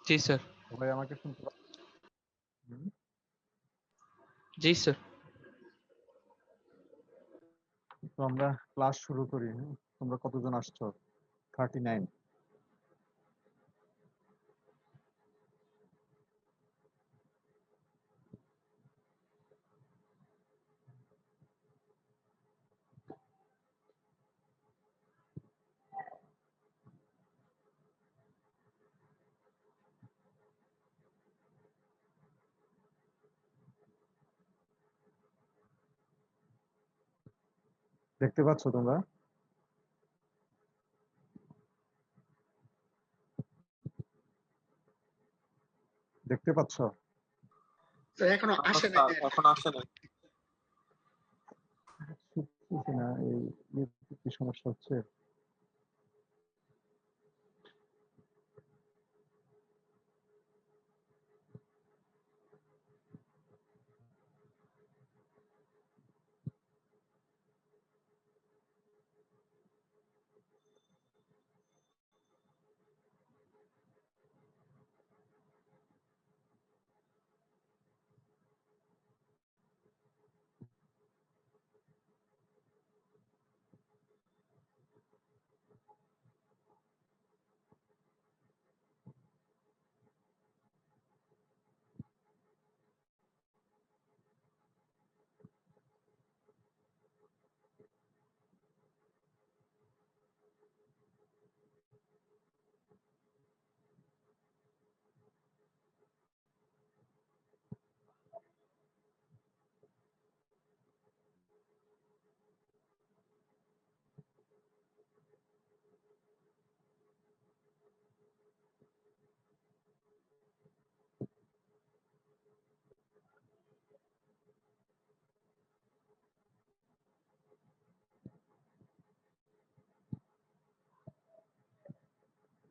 জি sir. সবাই আমাকে শুনতে পাচ্ছেন? জি স্যার। তো আমরা ক্লাস শুরু করি। তোমরা কতজন আসছো? 39। দেখতে পাচ্ছ তোমরা? দেখতে পাচ্ছ? এখনো আসে না। শুনতেছি না, এই কি সমস্যা হচ্ছে?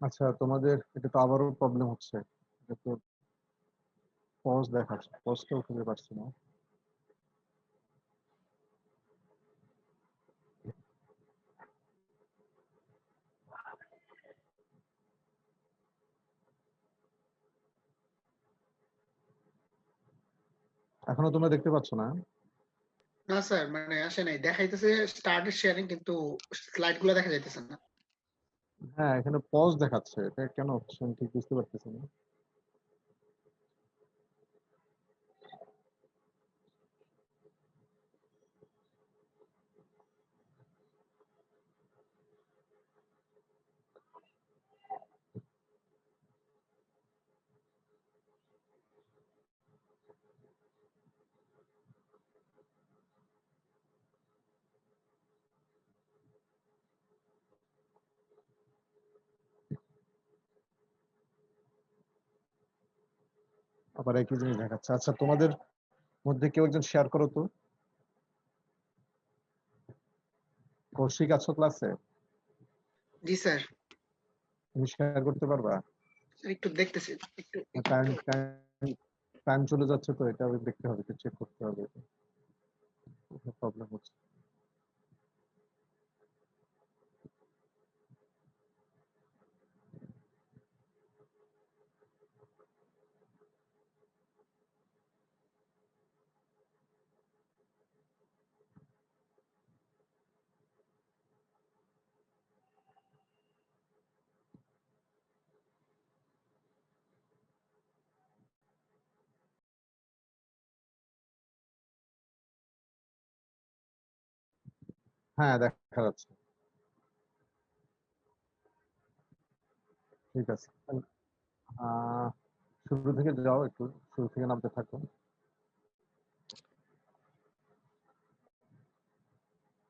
আচ্ছা, তোমাদের এটা তো আবারও প্রবলেম হচ্ছে। এটা তো পজ দেখাচ্ছে, পজটাও খুঁজে পাচ্ছি না। এখনো তোমরা দেখতে পাচ্ছ না? না স্যার, মানে আসে নাই, দেখাইতেছে স্টার্টেড শেয়ারিং, কিন্তু স্লাইড গুলো দেখা যাইতেছে না। হ্যাঁ, এখানে পজ দেখাচ্ছে, এটা কেন হচ্ছে আমি ঠিক বুঝতে পারতেছি না। আবার একই জিনিস দেখাচ্ছে। আচ্ছা, তোমাদের মধ্যে কেউ একজন শেয়ার করো তো। কৌশিক আছো ক্লাসে? জি স্যার। তুমি শেয়ার করতে পারবা? একটু দেখতেছি, একটু টাইম একটু টাইম টাইম চলে যাচ্ছে, তো এটা দেখতে হবে, চেক করতে হবে, প্রবলেম হচ্ছে। হ্যাঁ, দেখা যাচ্ছে। ঠিক আছে। আহ শুরু থেকে যাও, একটু শুরু থেকে নামতে থাকো।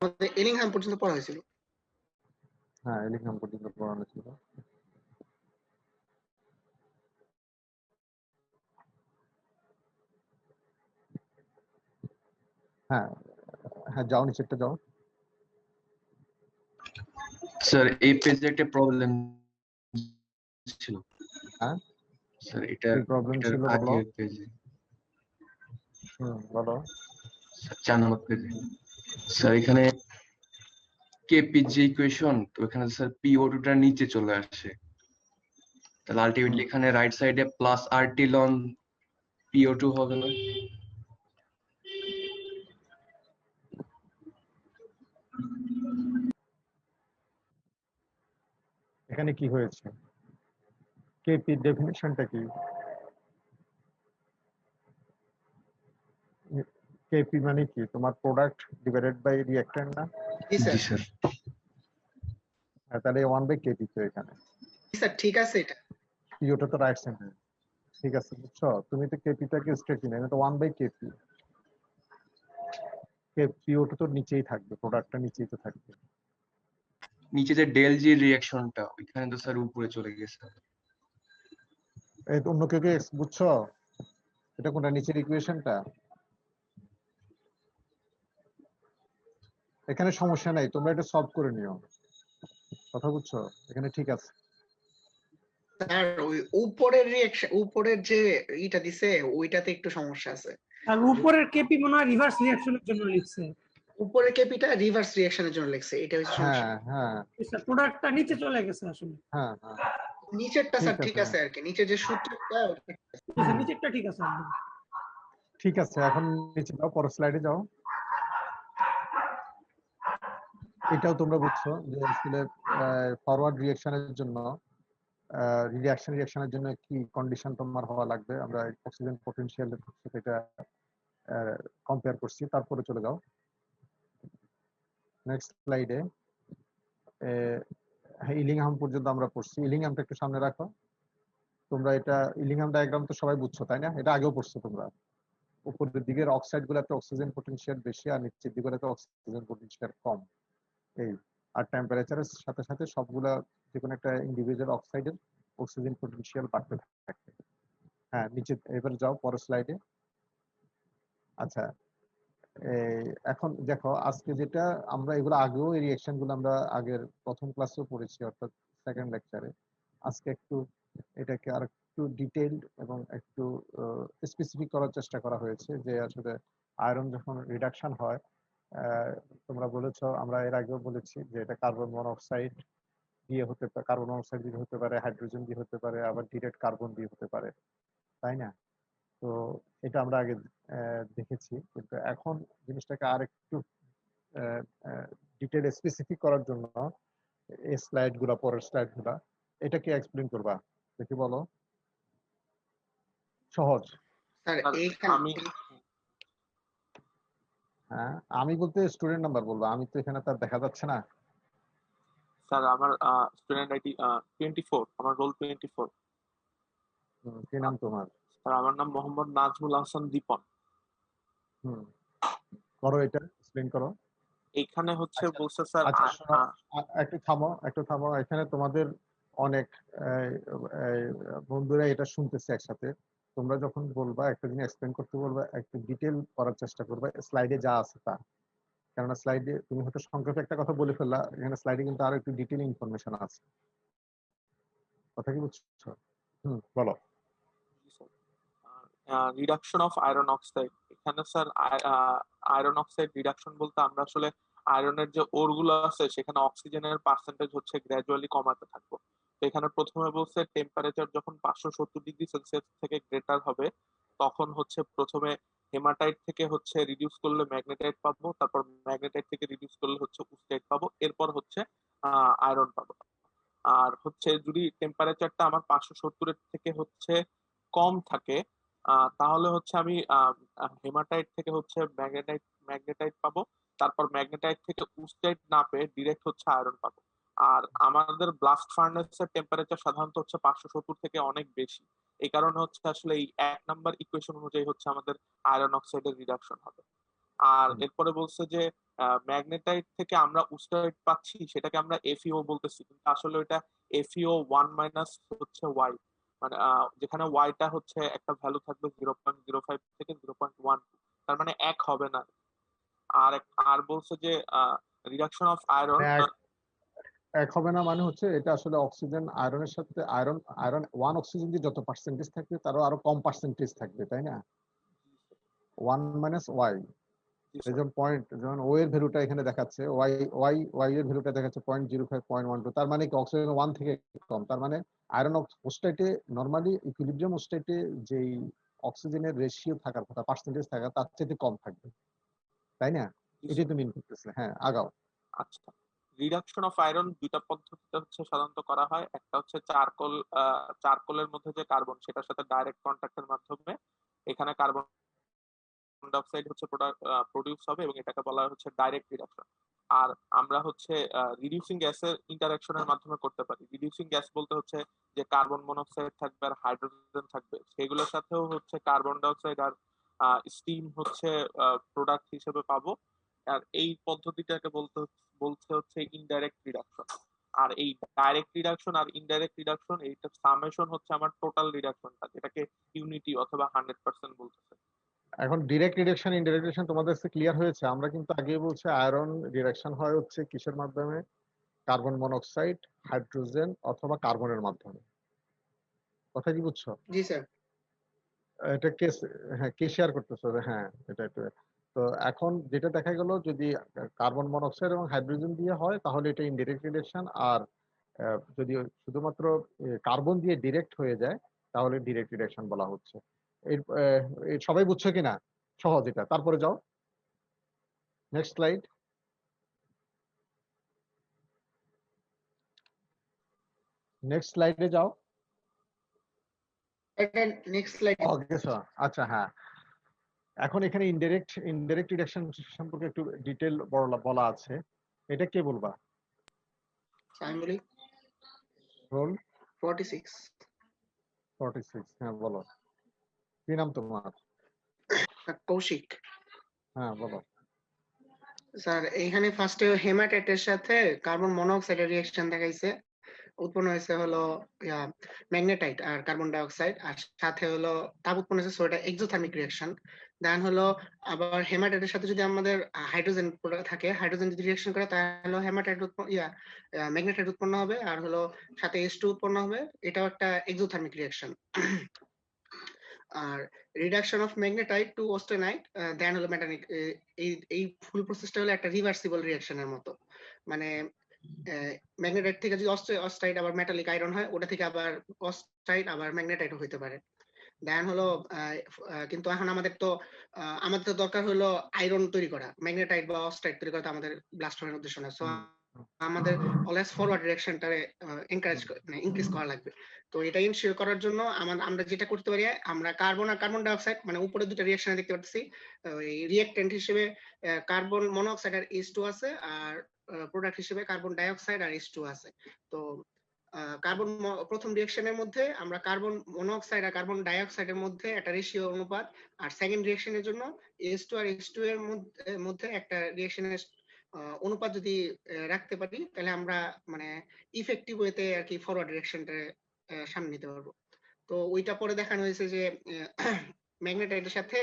আমাদের এলিংহাম পর্যন্ত পড়া হয়েছিল। হ্যাঁ, এলিখাম পর্যন্ত পড়ানো ছিল। হ্যাঁ হ্যাঁ, যাও, নিচেরটা যাও। স্যার এই পেজে একটা প্রবলেম ছিল। হ্যাঁ, স্যার এটা কি প্রবলেম এটার ছিল বলো। আগের পেজে, বলো। 4 নম্বর পেজে স্যার, এখানে কেপি যে ইকুয়েশন, তো এখানে স্যার পিও2 টা নিচে চলে আসে। তাহলে আলটিমেটলি এখানে রাইট সাইডে প্লাস আরটি লন PO2 হবে না? এখানে কি হয়েছে? কেপি ডেফিনিশনটা কি? কেপি মানে কি? তোমার প্রোডাক্ট ডিভাইডেড বাই রিঅ্যাক্ট্যান্ট না? জি স্যার। জি স্যার। তাহলে 1/KP তো এখানে। জি স্যার, ঠিক আছে এটা। পিওটা তো রাইট সেন্টেন্স। ঠিক আছে, বুঝছো? তুমি তো কেপিটাকে স্ট্রেট নিলে, এটা 1/KP। পিওটা তো নিচেই থাকবে, প্রোডাক্টটা নিচেই তো থাকবে। নিচে যে ডেল জি রিঅ্যাকশনটা ওইখানে তো স্যার উপরে চলে গেছে। এই অন্য কেউ কি বুঝছো? এটা কোনটা নিচের ইকুয়েশনটা? এখানে সমস্যা নাই, তোমরা এটা সলভ করে নিও। কথা বুঝছো? এখানে ঠিক আছে। স্যার ওই উপরের রিঅ্যাকশন, উপরের যে ইটা দিছে ওইটাতে একটু সমস্যা আছে। আর উপরের কেপি মনে হয় রিভার্স রিঅ্যাকশনের জন্য লিখছে। উপরের কেপিটা রিভার্স রিঅ্যাকশনের জন্য লিখছে, এটা হচ্ছে সমস্যা। হ্যাঁ হ্যাঁ স্যার প্রোডাক্টটা নিচে চলে গেছে আসলে। হ্যাঁ। নিচেরটা স্যার ঠিক ঠিক আছে আর কি, নিচে যে সূত্রটা নিচেরটা ঠিক আছে একদম। ঠিক আছে, এখন নিচে যাও, পরের স্লাইডে যাও। এটাও তোমরা বুঝছো যে আসলে ফরওয়ার্ড রিঅ্যাকশনের জন্য রিঅ্যাকশনের জন্য কি কন্ডিশন তোমার হওয়া লাগবে। আমরা অক্সিজেন পটেনশিয়াল এটা কম্পেয়ার করছি। তারপরে চলে যাও নেক্সট স্লাইডে। ইলিংহাম পর্যন্ত আমরা পড়ছি। ইলিংহামটা একটু সামনে রাখো। তোমরা এটা ইলিংহাম ডায়াগ্রাম তো সবাই বুঝছো তাই না? এটা আগেও পড়ছো তোমরা। উপরের দিকের অক্সাইড গুলাতে অক্সিজেন পটেনশিয়াল বেশি, আর নিচের দিকগুলোতে অক্সিজেন পটেনশিয়াল কম। এই আর টেম্পারেচারের সাথে সাথে সবগুলা যে কোনো একটা ইন্ডিভিজুয়াল অক্সাইডের অক্সিজেন পটেনশিয়াল বাড়তে থাকে। হ্যাঁ, নিচে এবার যাও পরের স্লাইডে। আচ্ছা, এখন দেখো আজকে যেটা আমরা এগুলো আগেও এই রিঅ্যাকশন গুলো আমরা আগের প্রথম ক্লাসেও পড়েছি, অর্থাৎ সেকেন্ড লেকচারে। আজকে একটু এটাকে আর একটু ডিটেইলড এবং একটু স্পেসিফিক করার চেষ্টা করা হয়েছে যে আসলে আয়রন যখন রিডাকশন হয়, তোমরা বলেছো, আমরা এর আগেও বলেছি যে এটা কার্বন মনোক্সাইড দিয়ে হতে পারে, কার্বন মনোক্সাইড দিয়ে হতে পারে, হাইড্রোজেন দিয়ে হতে পারে, আবার ডিরেক্ট কার্বন দিয়ে হতে পারে, তাই না? তো এটা আমরা আগে দেখেছি, কিন্তু এখন জিনিসটাকে আর একটু ডিটেল স্পেসিফিক করার জন্য এই স্লাইড গুলা, পরের স্লাইড গুলা, এটাকে এক্সপ্লেন করবা, দেখি বলো। সহজ। স্যার আমি হ্যাঁ, আমি বলতে স্টুডেন্ট নাম্বার বলবো, আমি তো এখানে তার দেখা যাচ্ছে না। স্যার আমার স্টুডেন্ট আইডি 24, আমার রোল 24। কি নাম তোমার? স্যার আমার নাম মোহাম্মদ নাজমুল হাসান দীপন। করো, এটা এক্সপ্লেন করো। এইখানে হচ্ছে আচ্ছা, বলছে স্যার আচ্ছা, একটু থামো। এখানে তোমাদের অনেক বন্ধুরা এটা শুনতেছে একসাথে। তোমরা যখন বলবা, একটা জিনিস এক্সপ্লেন করতে বলবা, একটু ডিটেল করার চেষ্টা করবা স্লাইডে যা আছে তা। কেননা স্লাইডে তুমি হয়তো সংক্ষেপে একটা কথা বলে ফেললা, এখানে স্লাইডে কিন্তু আরো একটু ডিটেল ইনফরমেশন আছে। কথা কি বুঝছো? বলো। Reduction of iron oxide. এখানে স্যার আয়রন অক্সাইড রিডাকশন বলতে আমরা আসলে আয়রনের যে ওর গুলো আছে সেখানে অক্সিজেনের পার্সেন্টেজ হচ্ছে গ্র্যাজুয়ালি কমাতে থাকবো। তো এখানে প্রথমে বলছে টেম্পারেচার যখন 570°C থেকে গ্রেটার হবে তখন হচ্ছে প্রথমে হেমাটাইট থেকে হচ্ছে রিডিউস করলে ম্যাগনেটাইট পাবো, তারপর ম্যাগনেটাইট থেকে রিডিউস করলে হচ্ছে উস্টাইট পাবো, এরপর হচ্ছে আয়রন পাবো। আর হচ্ছে যদি টেম্পারেচারটা আমার 570 থেকে হচ্ছে কম থাকে তাহলে হচ্ছে আমি হেমাটাইট থেকে হচ্ছে ম্যাগনেটাইট পাবো, তারপর ম্যাগনেটাইট থেকে উস্টাইট না পেয়ে ডিরেক্ট হচ্ছে আয়রন পাবো। আর আমাদের ব্লাস্ট ফার্নেসের টেম্পারেচার সাধারণত হচ্ছে 570 থেকে অনেক বেশি। এই কারণে হচ্ছে আসলে এই 1 নাম্বার ইকুয়েশন অনুযায়ী হচ্ছে আমাদের আয়রন অক্সাইডের রিডাকশন হবে। আর এরপরে বলছে যে ম্যাগনেটাইট থেকে আমরা উস্টাইট পাচ্ছি, সেটাকে আমরা এফইও বলতেছি, কিন্তু আসলে ওইটা এফইও 1 - হচ্ছে ওয়াই, মানে যেখানে ওয়াইটা হচ্ছে একটা ভ্যালু থাকবে 0.05 থেকে 0.1, তার মানে এক হবে না। আর বলছে যে রিডাকশন অফ আয়রন এক হবে না মানে হচ্ছে এটা আসলে অক্সিজেন আয়রনের সাথে আয়রন 1 অক্সিজেন দিয়ে যত পার্সেন্টেজ থাকবে তারও আরো কম পার্সেন্টেজ থাকবে, তাই না? 1 - y। স্যার। যেমন পয়েন্ট, যেমন ও এর ভ্যালুটা এখানে দেখাচ্ছে, ওয়াই এর ভ্যালুটা দেখাচ্ছে 0.05 0.12, তার মানে কি অক্সিজেন 1 থেকে কম। তার মানে আয়রন অক্সাইডে নরমালি ইকুইলিব্রিয়াম অক্সাইডে যেই অক্সিজেনের রেশিও থাকার কথা, পার্সেন্টেজ থাকার, তার চেয়ে কম থাকবে, তাই না? জি এটাই স্যার। তো মিন করতেছে। হ্যাঁ, আগাও। আচ্ছা, রিডাকশন অফ আয়রন দুইটা পদ্ধতিতে হচ্ছে সাধারণত করা হয়। একটা হচ্ছে চারকোলের মধ্যে যে কার্বন, সেটার সাথে ডাইরেক্ট কন্ট্যাক্টের মাধ্যমে এখানে কার্বন ডাইঅক্সাইড হচ্ছে প্রডিউস হবে, এবং এটাকে বলা হয় হচ্ছে ডাইরেক্ট রিডাকশন। আর আমরা হচ্ছে রিডিউসিং গ্যাসের ইন্টারাকশনের মাধ্যমে করতে পারি। রিডিউসিং গ্যাস বলতে হচ্ছে যে কার্বন মনোক্সাইড থাকবে আর হাইড্রোজেন থাকবে, সেগুলোর সাথেও হচ্ছে কার্বন ডাইঅক্সাইড আর স্টিম হচ্ছে প্রোডাক্ট হিসেবে পাবো। আর এই পদ্ধতিটাকে বলছে হচ্ছে ইনডাইরেক্ট রিডাকশন। আর এই ডাইরেক্ট রিডাকশন আর ইনডাইরেক্ট রিডাকশন, এইটা সামেশন হচ্ছে আমার টোটাল রিডাকশনটা, যেটাকে ইউনিটি অথবা 100% বলতেছে। এখন ডিরেক্ট রিডাকশন, ইনডাইরেক্ট রিডাকশন তোমাদের কাছে ক্লিয়ার হয়েছে? আমরা কিন্তু আগেই বলছি আয়রন রিডাকশন হয় হচ্ছে কিসের মাধ্যমে? কার্বন মনোক্সাইড, হাইড্রোজেন অথবা কার্বনের মাধ্যমে। কথা কি বুঝছো? জি স্যার। এটা কে, হ্যাঁ কে শেয়ার করতেছে? হ্যাঁ, এটা একটু। তো এখন যেটা দেখা গেল, যদি কার্বন মনোক্সাইড এবং হাইড্রোজেন দিয়ে হয় তাহলে এটা ইনডাইরেক্ট রিডাকশন, আর যদি শুধুমাত্র কার্বন দিয়ে ডিরেক্ট হয়ে যায় তাহলে ডিরেক্ট রিডাকশন বলা হচ্ছে। এর সবাই বুঝছো কিনা? সহজ এটা। তারপরে যাও নেক্সট স্লাইড। নেক্সট স্লাইডে যাও। Next slide. ওকে স্যার, আচ্ছা হ্যাঁ। এখন এখানে ইনডাইরেক্ট রিডাকশন সম্পর্কে একটু ডিটেল বলা আছে। এটা কে বলবা? আমি বলি। রোল 46। 46, হ্যাঁ বলো। কি নাম তোমার? কৌশিক। হ্যাঁ বলো। স্যার এইখানে ফার্স্টে হেমাটাইটের সাথে কার্বন মনোক্সাইডের রিঅ্যাকশন দেখাইছে। উৎপন্ন হয়েছে হলো ম্যাগনেটাইট আর কার্বন ডাইঅক্সাইড, আর সাথে হলো তাপ উৎপন্ন হয়েছে, সো এটা এক্সোথার্মিক রিঅ্যাকশন। দেন হলো আবার হেমাটাইটের সাথে যদি আমাদের হাইড্রোজেন থাকে, হাইড্রোজেন যদি রিঅ্যাকশন করে তাহলে হেমাটাইট ম্যাগনেটাইট উৎপন্ন হবে, আর হলো সাথে H2 উৎপন্ন হবে। এটাও একটা এক্সোথার্মিক রিঅ্যাকশন। আর reduction of magnetite to austenite then হলো মেটালিক, এই ফুল প্রসেসটা হলো একটা রিভার্সিবল রিঅ্যাকশনের মতো। মানে ম্যাগনেটাইট থেকে যদি অস্টাইট আবার মেটালিক আয়রন হয়, ওটা থেকে আবার অস্টাইট আবার ম্যাগনেটাইটও হইতে পারে। দেন হলো কিন্তু এখন আমাদের তো দরকার হলো আয়রন তৈরি করা, ম্যাগনেটাইট বা অস্টাইট তৈরি করা তো আমাদের ব্লাস্ট হওয়ার উদ্দেশ্য না। সো আমাদের অলওয়েজ ফরওয়ার্ড ডিরেকশনটারে এনকারেজ মানে ইনক্রিজ করা লাগবে। তো এটা ইনশিওর করার জন্য আমরা যেটা করতে পারি, আমরা কার্বন আর কার্বন ডাইঅক্সাইড মানে উপরে দুটো রিঅ্যাকশনে দেখতে পাচ্ছি, এই রিঅ্যাকট্যান্ট হিসেবে কার্বন মনোক্সাইড আর H2 আছে, আর প্রোডাক্ট হিসেবে কার্বন ডাইঅক্সাইড আর H2 আছে। তো কার্বন প্রথম রিঅ্যাকশনের মধ্যে আমরা কার্বন মনোক্সাইড আর কার্বন ডাইঅক্সাইডের মধ্যে একটা রেশিও অনুপাত, আর সেকেন্ড রিঅ্যাকশনের জন্য H2 আর H2 এর মধ্যে একটা রিঅ্যাকশনের অনুপাত যদি রাখতে পারি, তাহলে আমরা মানে ইফেক্টিভ ওয়েতে আর কি ফরওয়ার্ড ডিরেকশনটা সামনে নিতে পারবো। তো ওইটা পরে দেখানো হয়েছে যে ম্যাগনেটাইটের সাথে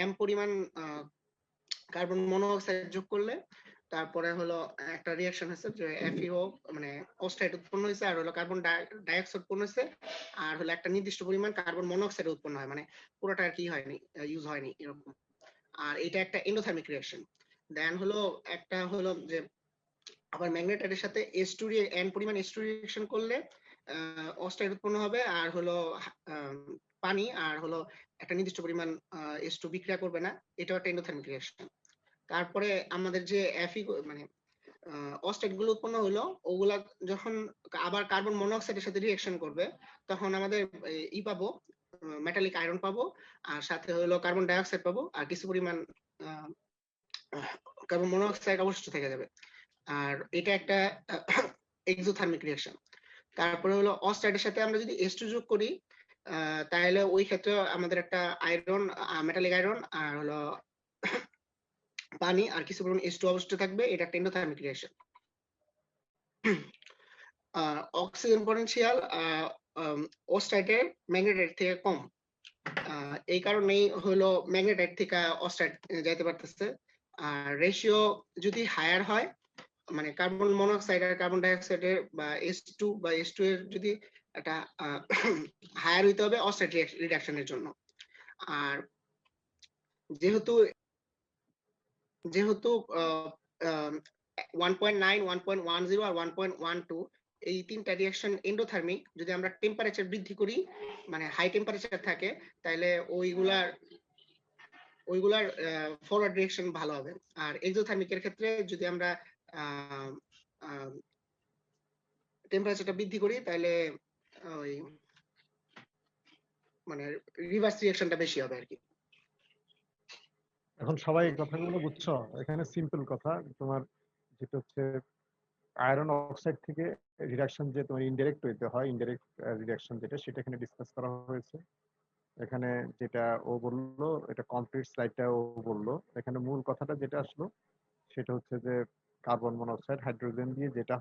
m পরিমাণ কার্বন মনোক্সাইড যোগ করলে তারপরে হলো একটা রিঅ্যাকশন হয়েছে যে FeO মানে অক্সাইড উৎপন্ন হয়েছে, আর হলো কার্বন ডাইঅক্সাইড উৎপন্ন হয়েছে, আর হলো একটা নির্দিষ্ট পরিমাণ কার্বন মনোক্সাইড উৎপন্ন হয়, মানে পুরোটা আর কি হয়নি, ইউজ হয়নি এরকম। আর এটা একটা এন্ডোথার্মিক রিঅ্যাকশন। দেন হলো একটা হলো যে আবার ম্যাগনেটাইটের সাথে H2 n পরিমাণ H2 রিঅ্যাকশন করলে অক্সাইড উৎপন্ন হবে, আর হলো পানি, আর হলো একটা নির্দিষ্ট পরিমাণ H2 বিক্রিয়া করবে না, এটাও একটা এন্ডোথার্মিক রিঅ্যাকশন। তারপরে আমাদের যে Fe মানে অক্সাইড গুলো উৎপন্ন হলো, ওগুলা যখন আবার কার্বন মনোক্সাইডের সাথে রিঅ্যাকশন করবে, তখন আমাদের পাবো মেটালিক আয়রন পাবো, আর সাথে হলো কার্বন ডাইঅক্সাইড পাবো, আর কিছু পরিমাণ কার্বন মনোক্সাইড অবশিষ্ট থেকে যাবে। আর এটা একটা এক্সোথার্মিক রিঅ্যাকশন। তারপরে হলো অক্সাইডের সাথে আমরা যদি H2 যোগ করি, তাহলে ওই ক্ষেত্রে আমাদের একটা আয়রন মেটালিক আয়রন আর হলো পানি আর কিছু পরিমাণ H2 অবশিষ্ট থাকবে, এটা একটা এন্ডোথার্মিক রিঅ্যাকশন। অক্সিজেন পটেনশিয়াল অক্সাইডের ম্যাগনেটাইট থেকে কম, এই কারণেই হলো ম্যাগনেটাইট থেকে অক্সাইড যাইতে পারতেছে। আর রেশিও যদি হায়ার হয়, মানে কার্বন মনোক্সাইড আর কার্বন ডাইঅক্সাইডের বা H2 এর যদি একটা হায়ার হইতে হবে অক্সাইড রিডাকশনের জন্য। আর যেহেতু যেহেতু 1.9, 1.10 আর 1.12 এই তিনটা রিঅ্যাকশন এন্ডোথার্মিক, যদি আমরা টেম্পারেচার বৃদ্ধি করি, মানে হাই টেম্পারেচার থাকে, তাহলে ওইগুলার ফরওয়ার্ড রিঅ্যাকশন ভালো হবে। আর এক্সোথার্মিকের ক্ষেত্রে যদি আমরা টেম্পারেচারটা বৃদ্ধি করি, তাহলে ওই মানে রিভার্স রিঅ্যাকশনটা বেশি হবে আর কি। এখন সবাই এই কথাগুলো বুঝছো? এখানে সিম্পল কথা, তোমার যেটা হচ্ছে আয়রন অক্সাইড থেকে রিডাকশন যে তোমার ইনডাইরেক্ট হইতে হয়, ইনডাইরেক্ট রিডাকশন যেটা, সেটা এখানে ডিসকাস করা হয়েছে। এখানে যেটা ও বললো, এটা কমপ্লিট স্লাইডটা ও বললো। এখানে মূল কথাটা যেটা আসলো সেটা হচ্ছে যে কার্বন মনোক্সাইড হাইড্রোজেন দিয়ে যেটা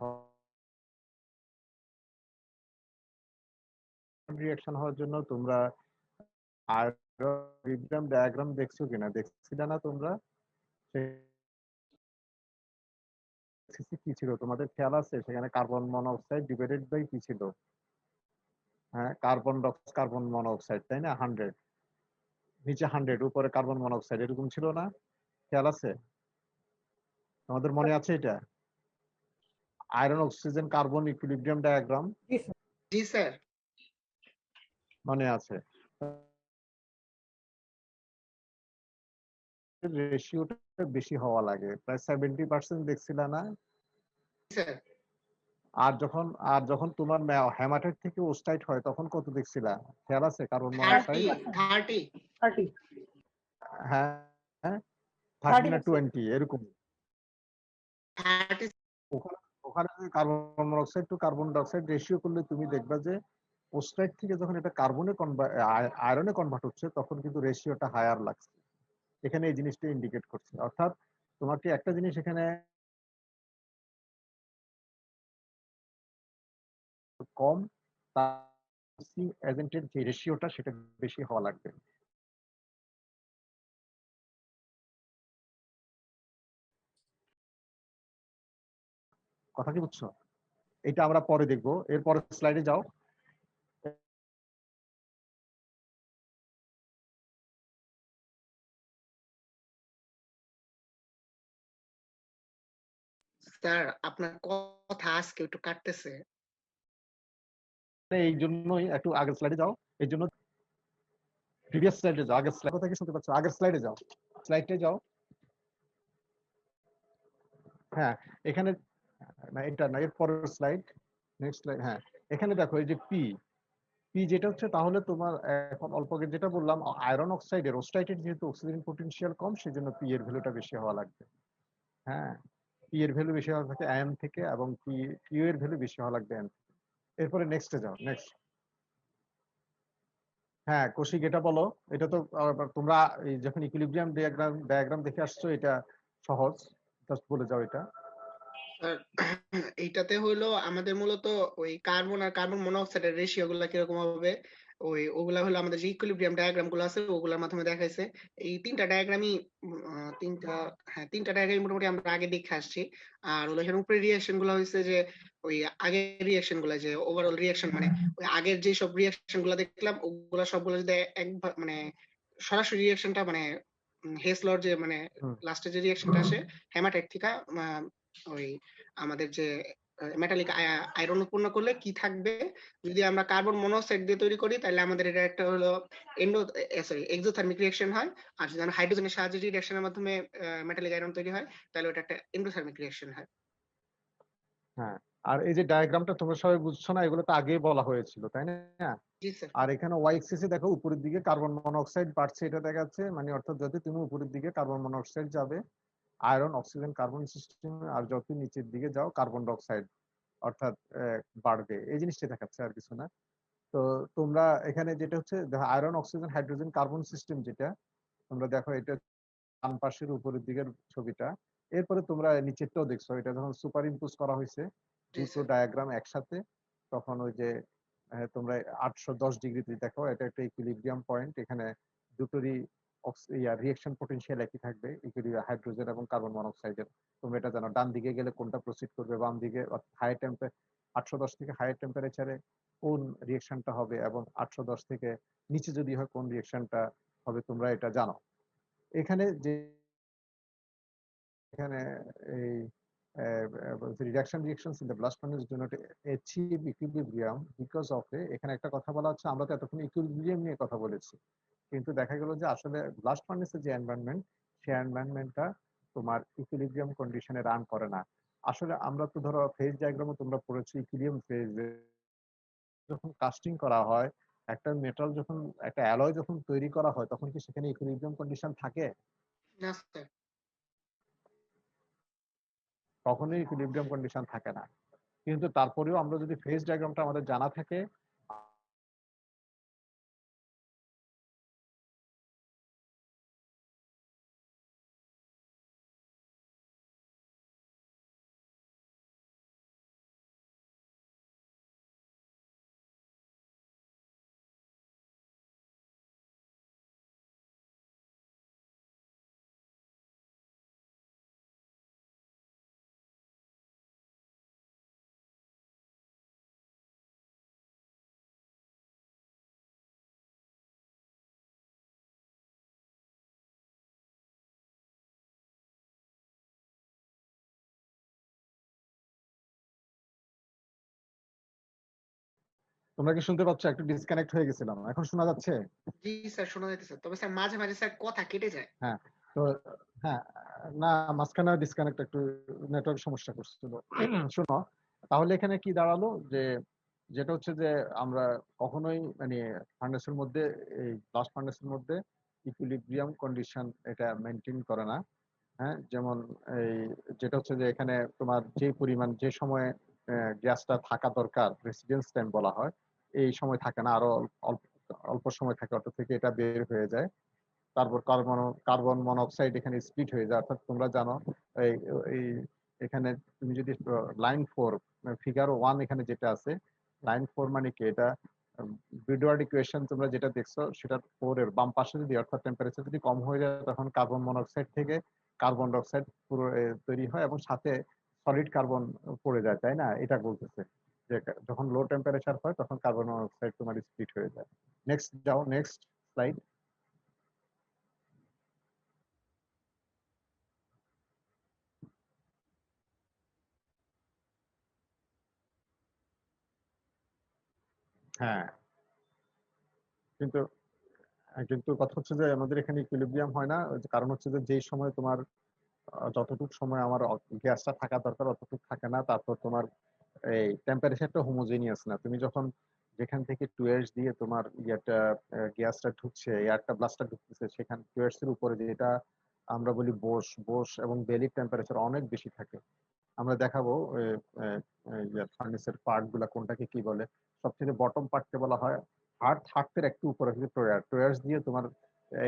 রিঅ্যাকশন হওয়ার জন্য তোমরা আয়রন ডায়াগ্রাম দেখছো কিনা, দেখছিলে না তোমরা? কি ছিল তোমাদের খেয়াল আছে? সেখানে কার্বন মনোক্সাইড ডিভাইডেড বাই কি ছিল? হ্যাঁ, কার্বন মনোক্সাইড, তাই না? 100, নিচে 100, উপরে কার্বন মনোক্সাইড, এরকম ছিল না? খেয়াল আছে? তোমাদের মনে আছে এটা? Iron oxygen carbon equilibrium diagram জি স্যার। মনে আছে? রেশিওটা বেশি হওয়া লাগে, প্রায় 70% দেখছিলা না? স্যার আর যখন তোমার হ্যামাটাইট থেকে ওস্টাইট হয় তখন কত দেখছিলা? খেয়াল আছে? কার্বন 30 মনোক্সাইড 30 30 হ্যাঁ হ্যাঁ 30 না 20 এরকম। 30 ওখানে ওখানে carbon monoxide to carbon dioxide ratio করলে তুমি দেখবা যে ওস্টাইট থেকে যখন এটা কার্বনে আয়রনে কনভার্ট হচ্ছে তখন কিন্তু রেশিওটা হায়ার লাগছে। এখানে এই জিনিসটা ইন্ডিকেট করছে, অর্থাৎ তোমাকে একটা জিনিস এখানে কম, এজেন্টের যে রেশিওটা সেটা বেশি হওয়া লাগবে। কথা কি বুঝছো? এটা আমরা পরে দেখবো, এর পরের স্লাইডে যাও। স্যার আপনার কথা আজকে একটু কাটতেছে। এই জন্যই একটু আগের স্লাইডে যাও, এই জন্য প্রিভিয়াস স্লাইডে যাও, আগের স্লাইড কথা কি শুনতে পাচ্ছ? আগের স্লাইডে যাও, স্লাইডে যাও। হ্যাঁ এখানে না, এটা না, এর পরের স্লাইড, নেক্সট স্লাইড। হ্যাঁ এখানে দেখো এই যে পি পি যেটা হচ্ছে, তাহলে তোমার এখন অল্প আগে যেটা বললাম, আয়রন অক্সাইডের ওস্টাইটের যেহেতু অক্সিজেন পোটেনশিয়াল কম, সেজন্য পি এর ভ্যালুটা বেশি হওয়া লাগবে। হ্যাঁ, পি এর ভ্যালু বেশি হওয়া থাকে আয়ন থেকে, এবং কিউ এর ভ্যালু বেশি হওয়া লাগবে এন থেকে। এরপরে নেক্সটে যাও, নেক্সট। হ্যাঁ কৌশিক এটা বলো। এটা তো তোমরা এই যখন ইকুইলিব্রিয়াম ডায়াগ্রাম দেখে আসছো, এটা সহজ, জাস্ট বলে যাও এটা। স্যার এইটাতে হইলো আমাদের মূলত ওই কার্বন আর কার্বন মনোক্সাইডের রেশিও গুলা কিরকম হবে, ওগুলা হলো আমাদের যে ইকুইলিব্রিয়াম ডায়াগ্রাম গুলো আছে ওগুলোর মাধ্যমে দেখাইছে। এই তিনটা ডায়াগ্রামই তিনটা ডায়াগ্রাম মোটামুটি আমরা আগে দেখে আসছি। আর হলো এখানে উপরে রিঅ্যাকশন গুলো হয়েছে যে ওই আগের রিঅ্যাকশন গুলা, যে ওভারঅল রিঅ্যাকশন, মানে ওই আগের যে সব রিঅ্যাকশন গুলা দেখলাম ওগুলা সবগুলো যদি মানে সরাসরি রিঅ্যাকশনটা, মানে হেসলর যে মানে লাস্টে যে রিঅ্যাকশনটা আসে হেমাটাইট থেকে ওই আমাদের যে মেটালিক আয়রন উৎপন্ন করলে কি থাকবে, যদি আমরা কার্বন মনোক্সাইড দিয়ে তৈরি করি তাহলে আমাদের এটা একটা হলো এক্সোথার্মিক রিঅ্যাকশন হয়। আর যদি আমরা হাইড্রোজেনের সাহায্যে রিঅ্যাকশনের মাধ্যমে মেটালিক আয়রন তৈরি হয় তাহলে ওটা একটা এন্ডোথার্মিক রিঅ্যাকশন হয়। হ্যাঁ, আর এই যে ডায়াগ্রামটা তোমরা সবাই বুঝছো না, এগুলো তো আগেই বলা হয়েছিল, তাই না? জি স্যার। আর এখানে ওয়াই এক্সিসে দেখো উপরের দিকে কার্বন মনোক্সাইড বাড়ছে, এটা দেখাচ্ছে, মানে অর্থাৎ যত তুমি উপরের দিকে কার্বন মনোক্সাইড যাবে আয়রন অক্সিজেন কার্বন সিস্টেম, আর যত নিচের দিকে যাও কার্বন ডাইঅক্সাইড অর্থাৎ বাড়বে, এই জিনিসটা দেখাচ্ছে, আর কিছু না। তো তোমরা এখানে যেটা হচ্ছে দেখো iron oxygen hydrogen carbon system, যেটা তোমরা দেখো এটা ডান পাশের উপরের দিকের ছবিটা। এরপরে তোমরা নিচেরটাও দেখছো, এটা যখন সুপার ইম্পোজ করা হয়েছে দুটো ডায়াগ্রাম একসাথে, তখন ওই যে তোমরা 810 ডিগ্রিতে দেখো, এটা একটা ইকুইলিব্রিয়াম পয়েন্ট। এখানে দুটোরই রিঅ্যাকশন পটেনশিয়াল একই থাকবে, হাইড্রোজেন এবং কার্বন মনোক্সাইডের। তোমরা এটা জানো, ডান দিকে গেলে কোনটা প্রসিড করবে, বাম দিকে হাই টেম্পারেচার 810 থেকে হাই টেম্পারেচারে কোন রিঅ্যাকশনটা হবে, এবং 810 থেকে নিচে যদি হয় কোন রিঅ্যাকশনটা হবে, তোমরা এটা জানো। এখানে যে এখানে এই reduction reactions in the blast furnace do not achieve equilibrium because of এখানে একটা কথা বলা হচ্ছে, আমরা তো এতক্ষণ ইকুইলিব্রিয়াম নিয়ে কথা বলেছি, কিন্তু দেখা গেল যে আসলে ব্লাস্ট ফার্নেসের যে এনভায়রনমেন্ট, সেই এনভায়রনমেন্টটা তোমার ইকুইলিব্রিয়াম কন্ডিশনে রান করে না। আসলে আমরা তো ধরো ফেজ ডায়াগ্রামও তোমরা পড়েছো, ইকুইলিব্রিয়াম ফেজে যখন কাস্টিং করা হয়, একটা মেটাল যখন একটা অ্যালয় যখন তৈরি করা হয়, তখন কি সেখানে ইকুইলিব্রিয়াম কন্ডিশন থাকে? না স্যার। কখনোই ইকুইলিব্রিয়াম কন্ডিশন থাকে না। কিন্তু তারপরেও আমরা যদি ফেজ ডায়াগ্রামটা আমাদের জানা থাকে, তোমরা কি শুনতে পাচ্ছ? একটু ডিসকানেক্ট হয়ে গেছিলাম, এখন শোনা যাচ্ছে? জি স্যার, শোনা যাইতেছে, তবে স্যার মাঝে মাঝে স্যার কথা কেটে যায়। হ্যাঁ, তো হ্যাঁ, না মাঝখানে ডিসকানেক্ট, একটু নেটওয়ার্ক সমস্যা করছিল। শোনো, তাহলে এখানে কি দাঁড়ালো, যে যেটা হচ্ছে যে আমরা কখনোই মানে ফার্নেসের মধ্যে, এই ব্লাস্ট ফার্নেসের মধ্যে ইকুইলিব্রিয়াম কন্ডিশন এটা মেনটেন করে না। হ্যাঁ, যেমন এই যেটা হচ্ছে যে এখানে তোমার যে পরিমাণ, যে সময়ে গ্যাসটা থাকা দরকার, রেসিডেন্স টাইম বলা হয়, এই সময় থাকে না, আরো অল্প অল্প সময় থাকে, অটো থেকে এটা বের হয়ে যায়। তারপর কার্বন মনোক্সাইড এখানে স্প্লিট হয়ে যায়। অর্থাৎ তোমরা জানো এই এই এখানে তুমি যদি লাইন 4 ফিগার 1 এখানে যেটা আছে, লাইন 4 মানে কি, এটা বিডওয়ার্ড ইকুয়েশন তোমরা যেটা দেখছো, সেটা 4 এর বাম পাশে যদি, অর্থাৎ টেম্পারেচার যদি কম হয়ে যায়, তখন কার্বন মনোক্সাইড থেকে কার্বন ডাইঅক্সাইড পুরো তৈরি হয় এবং সাথে সলিড কার্বন পড়ে যায়, তাই না? এটা বলতেছে যে যখন লো টেম্পারেচার হয় তখন কার্বন মনোক্সাইড তোমার স্প্লিট হয়ে যায়। নেক্সট যাও, নেক্সট স্লাইড। হ্যাঁ, কিন্তু কিন্তু কথা হচ্ছে যে আমাদের এখানে ইকুইলিব্রিয়াম হয় না, কারণ হচ্ছে যে যেই সময় তোমার যতটুকু সময় আমার গ্যাসটা থাকা দরকার অতটুকু থাকে না। তারপর তোমার এই টেম্পারেচারটা হোমোজেনিয়াস না। তুমি যখন যেখান থেকে টুয়েলস দিয়ে তোমার ইয়েটা গ্যাসটা ঢুকছে, এয়ারটা ব্লাস্টটা ঢুকতেছে, সেখান টুয়েলস এর উপরে যেটা আমরা বলি বোস এবং বেলির টেম্পারেচার অনেক বেশি থাকে। আমরা দেখাবো ফার্নেসের পার্ট গুলা কোনটাকে কি বলে। সবথেকে বটম পার্টকে বলা হয় হার্টের একটু উপরে হচ্ছে টোয়ার্স দিয়ে তোমার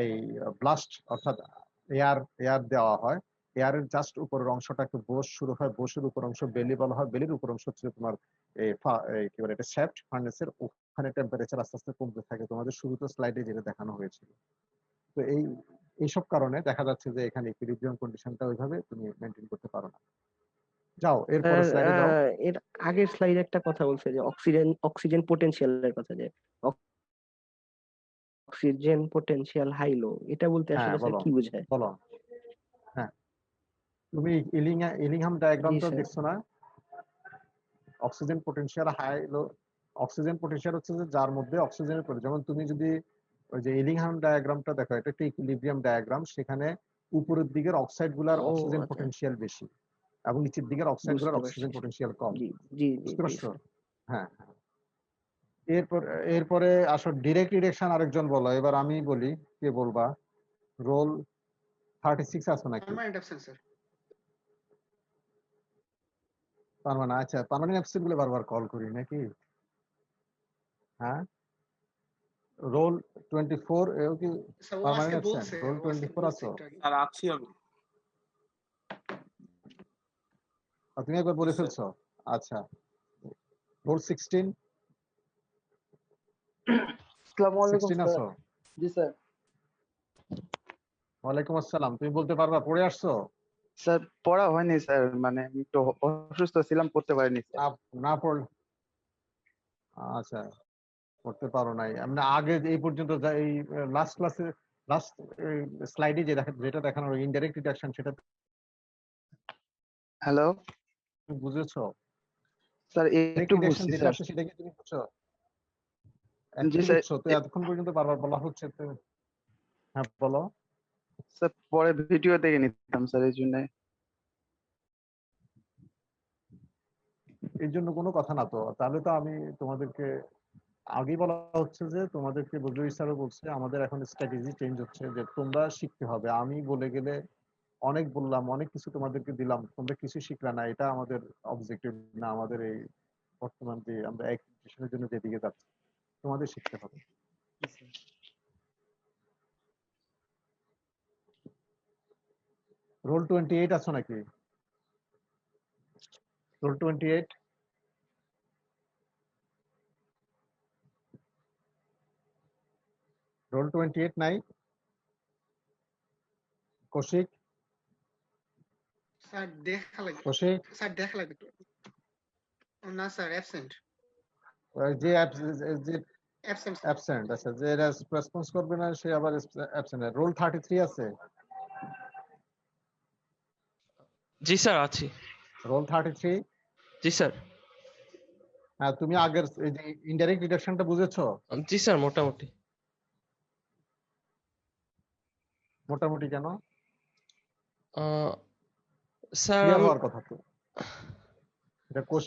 এই ব্লাস্ট, অর্থাৎ এয়ার দেওয়া হয়। এয়ারের জাস্ট উপরের অংশটাকে বোস শুরু হয়, বোসের উপর অংশ বেলি বলা হয়, বেলির উপর অংশ হচ্ছে তোমার কি বলে এটা শ্যাফট ফার্নেসের। ওখানে টেম্পারেচার আস্তে আস্তে কমতে থাকে, তোমাদের শুরুতে স্লাইডে যেটা দেখানো হয়েছিল। তো এইসব কারণে দেখা যাচ্ছে যে এখানে ইকুইলিব্রিয়াম কন্ডিশনটা ওইভাবে তুমি মেনটেন করতে পারো না। যাও এরপরে স্যার স্লাইডে যাও। এর আগের স্লাইডে একটা কথা বলছে যে অক্সিজেন পোটেনশিয়ালের কথা, যে অক্সিজেন পোটেনশিয়াল হাই লো, এটা বলতে হ্যাঁ আসলে স্যার বলো, কি বোঝায়? বলো। হ্যাঁ, তুমি ইলিংহাম জি ডায়াগ্রামটা স্যার। দেখছো না? Oxygen potential high low, oxygen potential হচ্ছে যে যার মধ্যে অক্সিজেনের পরিমাণ, যেমন তুমি যদি ওই যে ইলিংহাম ডায়াগ্রামটা দেখো, এটা একটা ইকুইলিব্রিয়াম ডায়াগ্রাম। সেখানে উপরের দিকের অক্সাইড গুলার ও অক্সিজেন আচ্ছা, পটেনশিয়াল বেশি এবং নিচের দিকের অক্সাইড গুলার বুঝতে পারছি অক্সিজেন স্যার। পটেনশিয়াল কম। জি জি জি বুঝতে জি পারছো? স্যার। হ্যাঁ হ্যাঁ। এরপর এরপরে আসো ডিরেক্ট রিডাকশন, আরেকজন বলো, এবার আমি বলি, কে বলবা? রোল 36 আছে নাকি? Permanent absence sir. পার্মানেন্ট, আচ্ছা পার্মানেন্ট অ্যাবসেন্ট গুলো বারবার কল করি নাকি? হ্যাঁ, রোল 24 এও কি স্যার ও পার্মানেন্ট আজকে অ্যাবসেন্ট? বলছে, রোল ও আজকে 24 বলছে আছো? একটু আগে। আর আছি আমি। তুমি একবার বলে ফেলছো? আচ্ছা, রোল 16, আসসালামু আলাইকুম 16 স্যার। আছো? জি স্যার। ওয়ালাইকুম আসসালাম। তুমি বলতে পারবা? পড়ে আসছো? স্যার পড়া হয়নি স্যার, মানে আমি একটু অসুস্থ ছিলাম, পড়তে পারিনি স্যার। না, না পড়লে আচ্ছা, পড়তে পারো নাই। আমরা আগে এই পর্যন্ত এই লাস্ট ক্লাসে লাস্ট স্লাইডে যেটা দেখানো ইনডাইরেক্ট রিডাকশন, সেটা হ্যালো তুমি বুঝেছো? স্যার, ডাইরেক্ট একটু রিডাকশন বুঝছি যেটা স্যার। আছে সেটা কি তুমি বুঝছো? জি একটু স্যার। বুঝছো তো, এতক্ষণ পর্যন্ত বারবার বলা হচ্ছে তো। হ্যাঁ বলো। স্যার পরে ভিডিও দেখে নিতাম স্যার, এই জন্য। এর জন্য কোনো কথা না তো, তাহলে তো আমি তোমাদেরকে আগেই বলা হচ্ছে যে তোমাদেরকে বজলুর স্যারও বলছে আমাদের এখন স্ট্র্যাটেজি চেঞ্জ হচ্ছে, যে তোমরা শিখতে হবে। আমি বলে গেলে অনেক বললাম, অনেক কিছু তোমাদেরকে দিলাম, তোমরা কিছু শিখলে না, এটা আমাদের অবজেক্টিভ না। আমাদের এই বর্তমান যে আমরা এডুকেশনের জন্য যেদিকে যাচ্ছি, তোমাদের শিখতে হবে। রোল 28 আছো নাকি? রোল 28, রোল 28 নাই? কৌশিক, স্যার দেখা লাগবে, কৌশিক স্যার দেখা লাগবে একটু। না স্যার অ্যাবসেন্ট, যে যে অ্যাবসেন্ট স্যার। অ্যাবসেন্ট আছে, যে রেসপন্স করবে না সে আবার অ্যাবসেন্ট। রোল 33 আছে? জি স্যার আছি। রোল 33। জি স্যার। হ্যাঁ, তুমি আগের এই যে ইনডাইরেক্ট ডিডাকশনটা বুঝেছো? জি স্যার মোটামুটি। মোটামুটি কেন? স্যার ক্লিয়ার হওয়ার কথা তো এটা কোশ।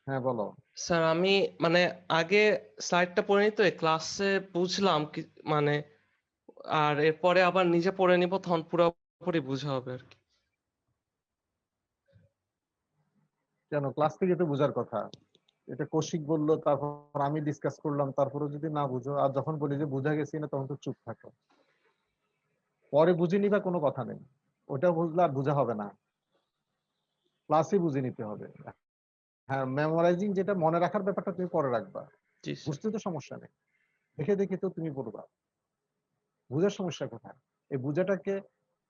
হ্যাঁ বলো। স্যার আমি মানে আগে স্লাইডটা পড়ে নিতে ক্লাসে বুঝলাম কি মানে, আর এরপরে আবার নিজে পড়ে নিব, তখন পুরোপুরি বোঝা হবে আর কি। কেন, ক্লাস থেকে তো বোঝার কথা। এটা কৌশিক বললো, তারপর আমি ডিসকাস করলাম, তারপরে যদি না বুঝো, আর যখন বলি যে বুঝা গেছি না, তখন তো চুপ থাকো। পরে বুঝে নিবা, কোনো কথা নেই। ওটা বুঝলে আর বোঝা হবে না, ক্লাসে বুঝে নিতে হবে। হ্যাঁ, মেমোরাইজিং যেটা মনে রাখার ব্যাপারটা তুমি পরে রাখবা, জি স্যার। বুঝতে তো সমস্যা নেই, দেখে দেখে তো তুমি পড়বা। বুঝার সমস্যা কোথায়? এই বুঝাটাকে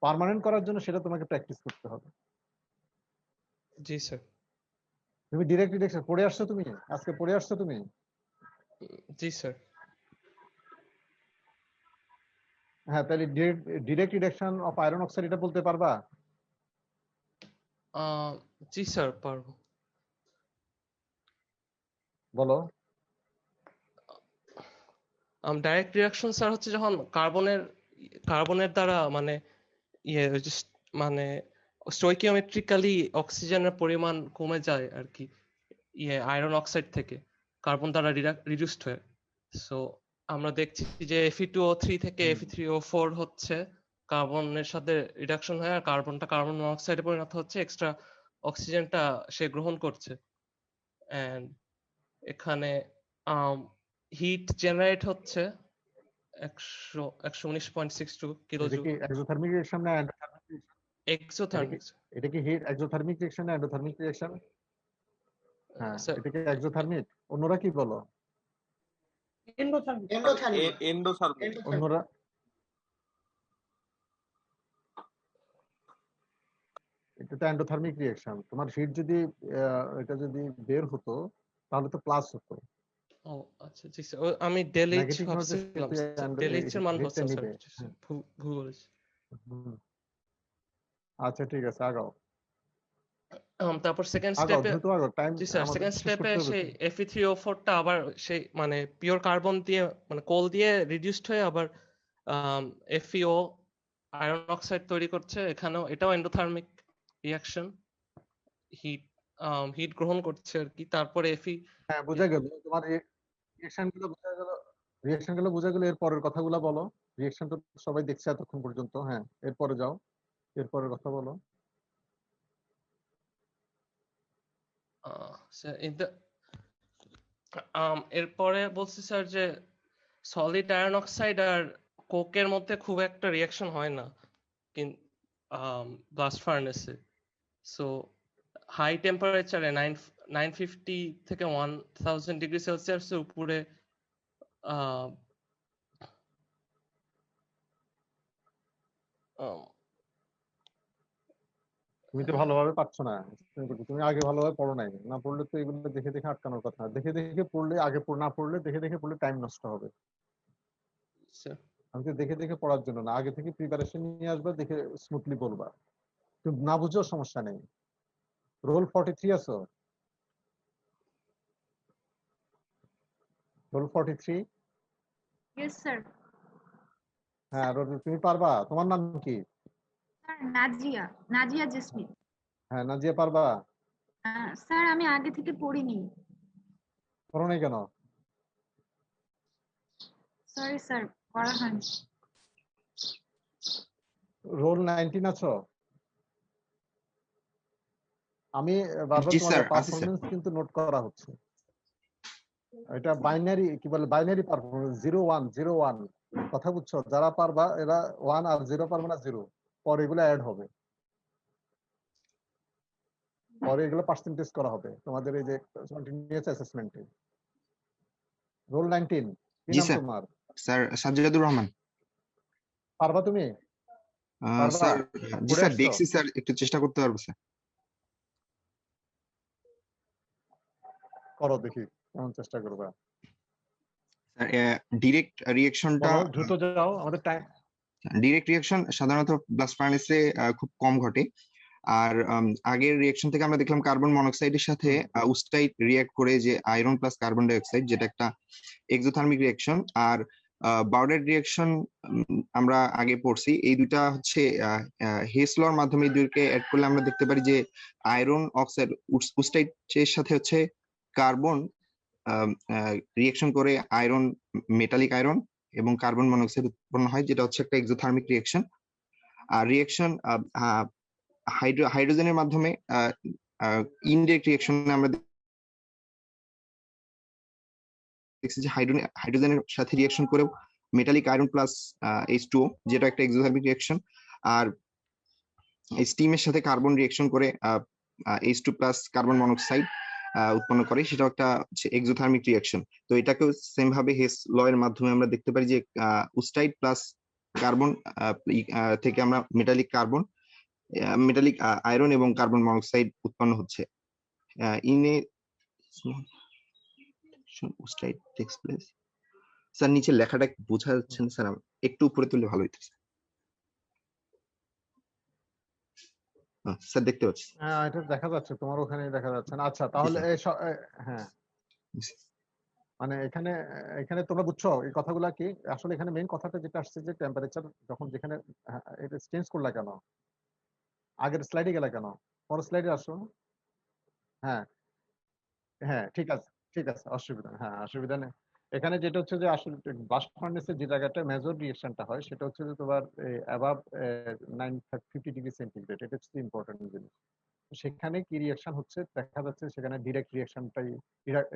পার্মানেন্ট করার জন্য সেটা তোমাকে প্র্যাকটিস করতে হবে। জি স্যার। তুমি ডিরেক্ট ডিরেকশন পড়ে আসছো, তুমি আজকে পড়ে আসছো তুমি? জি স্যার। হ্যাঁ, তাহলে direct reduction of iron oxide এটা বলতে পারবা? জি স্যার পারবো। বলো। ডাইরেক্ট রিঅ্যাকশন স্যার হচ্ছে যখন কার্বনের দ্বারা মানে ইয়ে মানে স্টোইকিওমেট্রিক্যালি অক্সিজেনের পরিমাণ কমে যায় আর কি, ইয়ে আয়রন অক্সাইড থেকে কার্বন দ্বারা রিডিউসড হয়ে। সো আমরা দেখছি যে Fe2O3 থেকে Fe3O4 হচ্ছে কার্বনের সাথে রিডাকশন হয়, আর কার্বনটা কার্বন মনোক্সাইডে পরিণত হচ্ছে, এক্সট্রা অক্সিজেনটা সে গ্রহণ করছে। এন্ড এখানে হিট জেনারেট হচ্ছে 119.62 এটা কিলোজুল। কি এক্সোথার্মিক রিঅ্যাকশন না এন্ডোথার্মিক রিঅ্যাকশন? এক্সোথার্মিক। এটা কি হিট এক্সোথার্মিক রিঅ্যাকশন না এন্ডোথার্মিক রিঅ্যাকশন? হ্যাঁ, স্যার এটা কি এক্সোথার্মিক? অন্যরা কি বলো? এন্ডোথার্মিক। Endothermic, endothermic. অন্যরা? এটা তো এন্ডোথার্মিক রিঅ্যাকশন। তোমার হিট যদি এটা যদি বের হতো, তাহলে তো প্লাস হতো। ও আচ্ছা জি স্যার, আমি ডেল এইচ নেগেটিভ হলে ভাবছিলাম, কিন্তু ডেল এইচ এর মান হিটটা হচ্ছে স্যার, নিবে। হ্যাঁ। ভুল বলেছি। হুম। আচ্ছা ঠিক আছে, আগাও তারপর সেকেন্ড আগাও, স্টেপে, দ্রুত আগাও, টাইম জি স্যার আমাদের সেকেন্ড শেষ স্টেপে করতে হবে সেই তো। Fe3O4 টা আবার সেই মানে পিওর কার্বন দিয়ে মানে কোল দিয়ে রিডিউসড হয়ে আবার FeO আয়রন অক্সাইড তৈরি করছে। এখানেও এটাও এন্ডোথার্মিক রিঅ্যাকশন, হিট হিট গ্রহণ করছে আর কি। তারপরে হ্যাঁ, বোঝা গেল তোমার রিঅ্যাকশন গুলো, বোঝা গেল রিঅ্যাকশন গুলো, বোঝা গেল। এর পরের কথাগুলো বলো। রিঅ্যাকশন তো সবাই দেখছে এতক্ষণ পর্যন্ত। হ্যাঁ, এরপরে যাও, এরপরের কথা বলো। স্যার এরপরে বলছি স্যার যে সলিড আয়রন অক্সাইড আর কোকের মধ্যে খুব একটা রিঅ্যাকশন হয় না কিন্তু ব্লাস্ট ফার্নেসে। সো হাই টেম্পারেচারে 950 থেকে 1000 ডিগ্রি সেলসিয়াসের উপরে আহ, আহ, তুমি তো ভালোভাবে পারছো না। তুমি আগে ভালোভাবে পড়ো নাই, না পড়লে তো এগুলো দেখে দেখে আটকানোর কথা। দেখে দেখে পড়লে, আগে না পড়লে দেখে দেখে পড়লে টাইম নষ্ট হবে। স্যার আমি তো দেখে দেখে পড়ার জন্য না, আগে থেকে প্রিপারেশন নিয়ে আসবা, দেখে স্মুথলি পড়বা। তুমি না বুঝেও সমস্যা নেই। রোল 43 আছো? রোল 43? Yes sir. হ্যাঁ তুমি পারবা? তোমার নাম কি? Sir Nazia, Nazia jasmine. হ্যাঁ নাজিয়া পারবা? স্যার আমি আগে থেকে পড়িনি। পড়ো নাই কেন? সরি স্যার, পড়া হয়নি। রোল 19 আছো? আমি বারবার জি তোমাদের স্যার, আছি স্যার। পারফরমেন্স কিন্তু নোট করা হচ্ছে। এটা বাইনারি কি বলে, বাইনারি পারফরমেন্স 0-1 কথা বুঝছো? যারা পারবা এরা 1 আর 0 পারবে না 0, পরে এগুলো অ্যাড হবে, পরে এগুলো পার্সেন্টেজ করা হবে তোমাদের এই যে কন্টিনিউয়াস অ্যাসেসমেন্টে। রোল 19 কি জি নাম স্যার। তোমার? স্যার সাজ্জাদুর রহমান। পারবা তুমি? পারবা? স্যার জি পড়ে স্যার, আসছো? দেখছি স্যার, একটু চেষ্টা করতে পারবো স্যার। করো দেখি কেমন চেষ্টা করবা। স্যার ডিরেক্ট রিঅ্যাকশনটা, বলো দ্রুত যাও, আমাদের টাইম। ডিরেক্ট রিঅ্যাকশন সাধারণত ব্লাস্ট ফার্নেসে খুব কম ঘটে। আর আগের রিঅ্যাকশন থেকে আমরা দেখলাম কার্বন মনোক্সাইডের সাথে উস্টাইট রিঅ্যাক্ট করে, যে iron plus carbon die oxide, যেটা একটা এক্সোথার্মিক রিঅ্যাকশন। আর বাউডার রিঅ্যাকশন আমরা আগে পড়ছি। এই দুইটা হচ্ছে হেস লর মাধ্যমে এই দুইকে অ্যাড করলে আমরা দেখতে পারি যে আয়রন অক্সাইড উস্টাইটের সাথে হচ্ছে কার্বন রিঅ্যাকশন করে আয়রন, মেটালিক আয়রন এবং কার্বন মনোক্সাইড উৎপন্ন হয়, যেটা হচ্ছে একটা এক্সোথার্মিক রিঅ্যাকশন। আর রিঅ্যাকশন হাইড্রোজেনের মাধ্যমে ইনডিরেক্ট রিঅ্যাকশনে আমরা দেখছি যে হাইড্রোজেনের সাথে রিঅ্যাকশন করেও মেটালিক আয়রন প্লাস H2O, যেটা একটা এক্সোথার্মিক রিঅ্যাকশন। আর স্টিমের সাথে কার্বন রিঅ্যাকশন করে H2 প্লাস কার্বন মনোক্সাইড উৎপন্ন করে, সেটা একটা এক্সোথার্মিক রিঅ্যাকশন। তো এটাকেও সেম ভাবে হেস ল এর মাধ্যমে আমরা দেখতে পারি যে উস্টাইড প্লাস কার্বন থেকে আমরা মেটালিক আয়রন এবং কার্বন মনোক্সাইড উৎপন্ন হচ্ছে। In a wustite takes place. Sir নিচে লেখাটা বোঝা যাচ্ছে না স্যার, একটু উপরে তুললে ভালো হইতো স্যার। দেখতে পাচ্ছি। হ্যাঁ এটা দেখা যাচ্ছে, তোমার ওখানে দেখা যাচ্ছে না। আচ্ছা তাহলে হ্যাঁ মানে এখানে এখানে তোমরা বুঝছো এই কথাগুলা কি? আসলে এখানে মেইন কথাটা যেটা আসছে যে টেম্পারেচার যখন যেখানে এটা চেঞ্জ করলা কেন, আগের স্লাইডে গেলা কেন, পরের স্লাইডে আসো। হ্যাঁ হ্যাঁ ঠিক আছে, ঠিক আছে, অসুবিধা নেই, হ্যাঁ অসুবিধা নেই। এখানে যেটা হচ্ছে যে আসলে ব্লাস্ট ফার্নেসের যে জায়গাটা মেজর রিঅ্যাকশনটা হয় সেটা হচ্ছে যে তোমার অ্যাবাভ 950 ডিগ্রি সেন্টিগ্রেড, এটা হচ্ছে ইম্পর্টেন্ট জিনিস। সেখানে কি রিঅ্যাকশন হচ্ছে দেখা যাচ্ছে, সেখানে ডিরেক্ট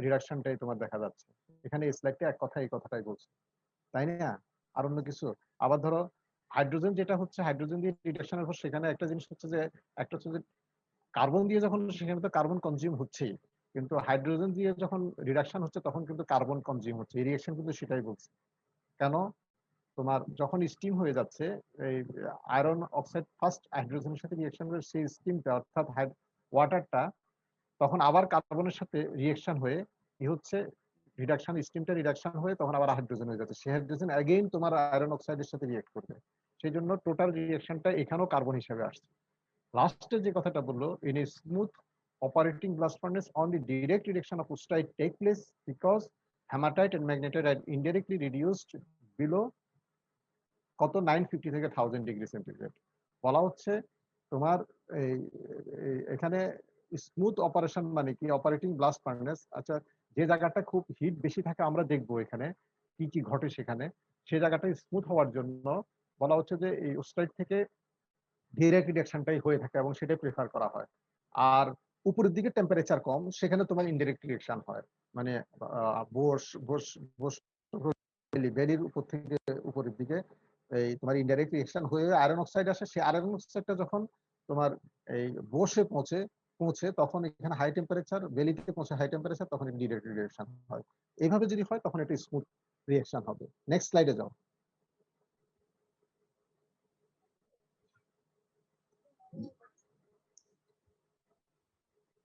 রিডাকশনটাই তোমার দেখা যাচ্ছে। এখানে এই স্লাইডটা এক কথা এই কথাটাই বলছে, তাই না? আর অন্য কিছু? আবার ধরো হাইড্রোজেন যেটা হচ্ছে, হাইড্রোজেন দিয়ে রিডাকশনের পর সেখানে একটা জিনিস হচ্ছে যে, একটা হচ্ছে যে কার্বন দিয়ে যখন, সেখানে তো কার্বন কনজিউম হচ্ছেই, কিন্তু হাইড্রোজেন দিয়ে যখন রিডাকশন হচ্ছে তখন কিন্তু কার্বন কনজিউম হচ্ছে। এই রিঅ্যাকশন কিন্তু সেটাই বলছে। কেন? তোমার যখন স্টিম হয়ে যাচ্ছে, এই আয়রন অক্সাইড ফার্স্ট হাইড্রোজেনের সাথে রিঅ্যাকশন করে সেই স্টিমটা অর্থাৎ ওয়াটারটা তখন আবার কার্বনের সাথে রিঅ্যাকশন হয়ে কি হচ্ছে, রিডাকশন, স্টিমটা রিডাকশন হয়ে তখন আবার হাইড্রোজেন হয়ে যাচ্ছে। সেই হাইড্রোজেন অ্যাগেইন তোমার আয়রন অক্সাইডের সাথে রিঅ্যাক্ট করবে। সেই জন্য টোটাল রিঅ্যাকশনটা এখানেও কার্বন হিসেবে আসছে। লাস্টে যে কথাটা বললো, in a smooth operating blast furnace only direct reduction of oosterite take place because hematite and magnetite are indirectly reduced below কত 950 থেকে 1000 ডিগ্রি সেন্টিগ্রেড। বলা হচ্ছে তোমার এখানে স্মুথ অপারেশন মানে কি, অপারেটিং ব্লাস্ট ফার্নেস। আচ্ছা যে জায়গাটা খুব হিট বেশি থাকে আমরা দেখবো এখানে কি কি ঘটে, সেখানে সেই জায়গাটা স্মুথ হওয়ার জন্য বলা হচ্ছে যে এই ওস্টাইট থেকে ডিরেক্ট রিডাকশনটাই হয়ে থাকে এবং সেটাই প্রেফার করা হয়। আর উপরের দিকে টেম্পারেচার কম, সেখানে তোমার ইনডিরেক্ট রিডাকশন হয়, মানে বেলির উপর থেকে উপরের দিকে এই তোমার ইনডাইরেক্ট রিঅ্যাকশন হয়ে আয়রন অক্সাইড আসে। সেই আয়রন অক্সাইডটা যখন তোমার এই বোসে পৌঁছে তখন এখানে হাই টেম্পারেচার, বেলিতে পৌঁছে হাই টেম্পারেচার, তখন ডিরেক্ট রিঅ্যাকশন হয়। এইভাবে যদি হয় তখন এটা স্মুথ রিঅ্যাকশন হবে। নেক্সট স্লাইডে যাও।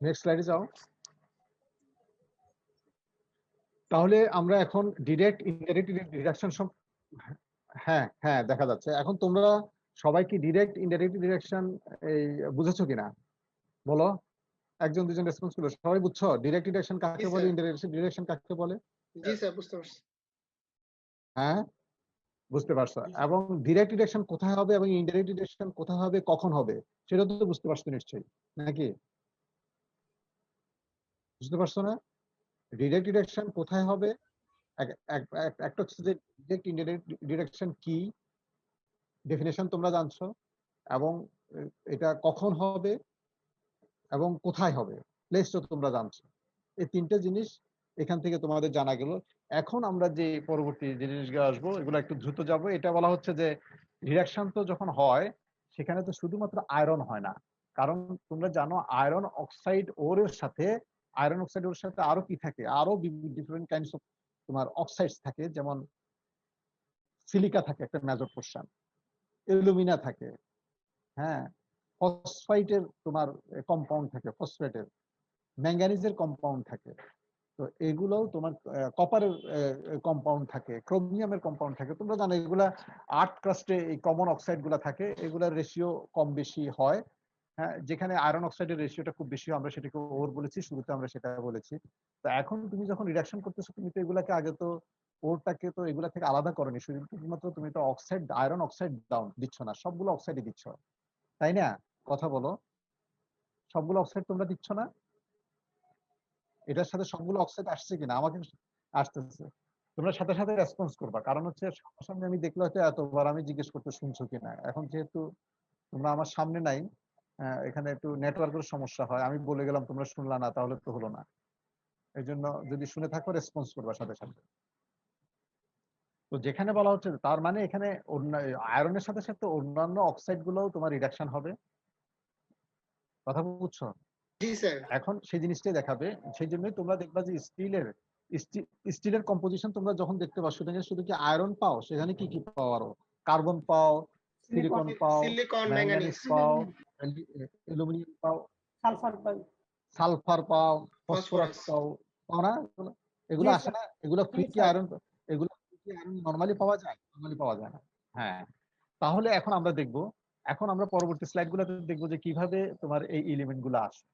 নেক্সট স্লাইডে যাও। তাহলে আমরা এখন ডিরেক্ট ইনডাইরেক্ট রিডাকশন, হ্যাঁ হ্যাঁ দেখা যাচ্ছে। এখন তোমরা সবাই কি ডিরেক্ট ইনডাইরেক্ট রিডাকশন এই বুঝেছো কিনা বলো? একজন দুজন রেসপন্স করলো, সবাই বুঝছো ডিরেক্ট রিডাকশন কাকে জি বলে, স্যার। ইনডাইরেক্ট রিডাকশন কাকে বলে? জি স্যার, বুঝতে পারছি। হ্যাঁ, বুঝতে পারছো। এবং ডিরেক্ট রিডাকশন কোথায় হবে এবং ইনডাইরেক্ট রিডাকশন কোথায় হবে, কখন হবে, সেটা তো বুঝতে পারছো নিশ্চয়ই, নাকি? বুঝতে পারছো না? ডিরেক্ট রিডাকশন কোথায় হবে, একটা হচ্ছে যে ডিরেক্ট ইনডাইরেক্ট রিডাকশন কি, ডেফিনেশন তোমরা জানছো, এবং এটা কখন হবে এবং কোথায় হবে, প্লেসটা তোমরা জানছো। এই তিনটে জিনিস এখান থেকে তোমাদের জানা গেল। এখন আমরা যে পরবর্তী যে জিনিসগুলো আসবো এগুলো একটু দ্রুত যাব। এটা বলা হচ্ছে যে রিডাকশন তো যখন হয় সেখানে তো শুধুমাত্র আয়রন হয় না, কারণ তোমরা জানো আয়রন অক্সাইড ওরের সাথে আরো কি থাকে, আরো ডিফারেন্ট কাইন্ডস অফ তোমার অক্সাইডস থাকে, যেমন সিলিকা থাকে একটা মেজর পোর্শন, অ্যালুমিনা থাকে, হ্যাঁ, ফসফাইটের তোমার কম্পাউন্ড থাকে, ফসফেটের, ম্যাঙ্গানিজের কম্পাউন্ড থাকে, তো এগুলোও তোমার কপারের কম্পাউন্ড থাকে, ক্রোমিয়ামের কম্পাউন্ড থাকে। তোমরা জানো এগুলা আর্থ ক্রাস্টে এই কমন অক্সাইড গুলা থাকে, এগুলার রেশিও কম বেশি হয়। হ্যাঁ, যেখানে আয়রন অক্সাইডের রেশিওটা খুব বেশি, আমরা সেটাকে ওর বলেছি, শুরুতে আমরা সেটা বলেছি। তো এখন তুমি যখন রিডাকশন করতেছো, তুমি তো এগুলাকে আগে তো ওরটাকে তো এগুলা থেকে আলাদা করনি, শুধুমাত্র তুমি তো অক্সাইড, আয়রন অক্সাইড ডাউন দিচ্ছ না, সবগুলো অক্সাইডই দিচ্ছ, তাই না? কথা বলো, সবগুলো অক্সাইড তোমরা দিচ্ছ না? এটার সাথে সবগুলো অক্সাইড আসছে কিনা আমাকে আসতেছে। তোমরা সাথে সাথে রেসপন্স করবা, কারণ হচ্ছে সামনে আমি দেখলে হয়তো এতবার আমি জিজ্ঞেস করতে শুনছো কিনা। এখন যেহেতু তোমরা আমার সামনে নাই, এখানে একটু নেটওয়ার্কের সমস্যা হয়, আমি বলে গেলাম তোমরা শুনলা না, তাহলে তো হলো না। এই জন্য যদি শুনে থাকো রেসপন্স করবা সাথে সাথে। তো যেখানে বলা হচ্ছে তার মানে এখানে আয়রনের সাথে সাথে অন্যান্য অক্সাইড গুলোও তোমার রিডাকশন হবে, কথা বুঝছো? জি স্যার। এখন সেই জিনিসটাই দেখাবে, সেই জন্যই তোমরা দেখবা যে স্টিলের কম্পোজিশন তোমরা যখন দেখতে পাও, সেখানে শুধু কি আয়রন পাও, সেখানে কি কি পাও, আরো কার্বন পাও, সিলিকন পাও, সিলিকন, ম্যাঙ্গানিজ ম্যাঙ্গানিজ, পাও, অ্যালুমিনিয়াম পাও, সালফার পাই। সালফার পাও, ফসফরাস ফসফরাস। পাও না? এগুলো জি আসে স্যার। না? এগুলো ফ্রি জি কি স্যার। আয়রন, এগুলো free কি আয়রন নরমালি পাওয়া যায়? নরমালি পাওয়া যায় না। হ্যাঁ, তাহলে এখন আমরা দেখবো, এখন আমরা পরবর্তী স্লাইড গুলোতে দেখবো যে কিভাবে তোমার এই এলিমেন্ট গুলো আসে,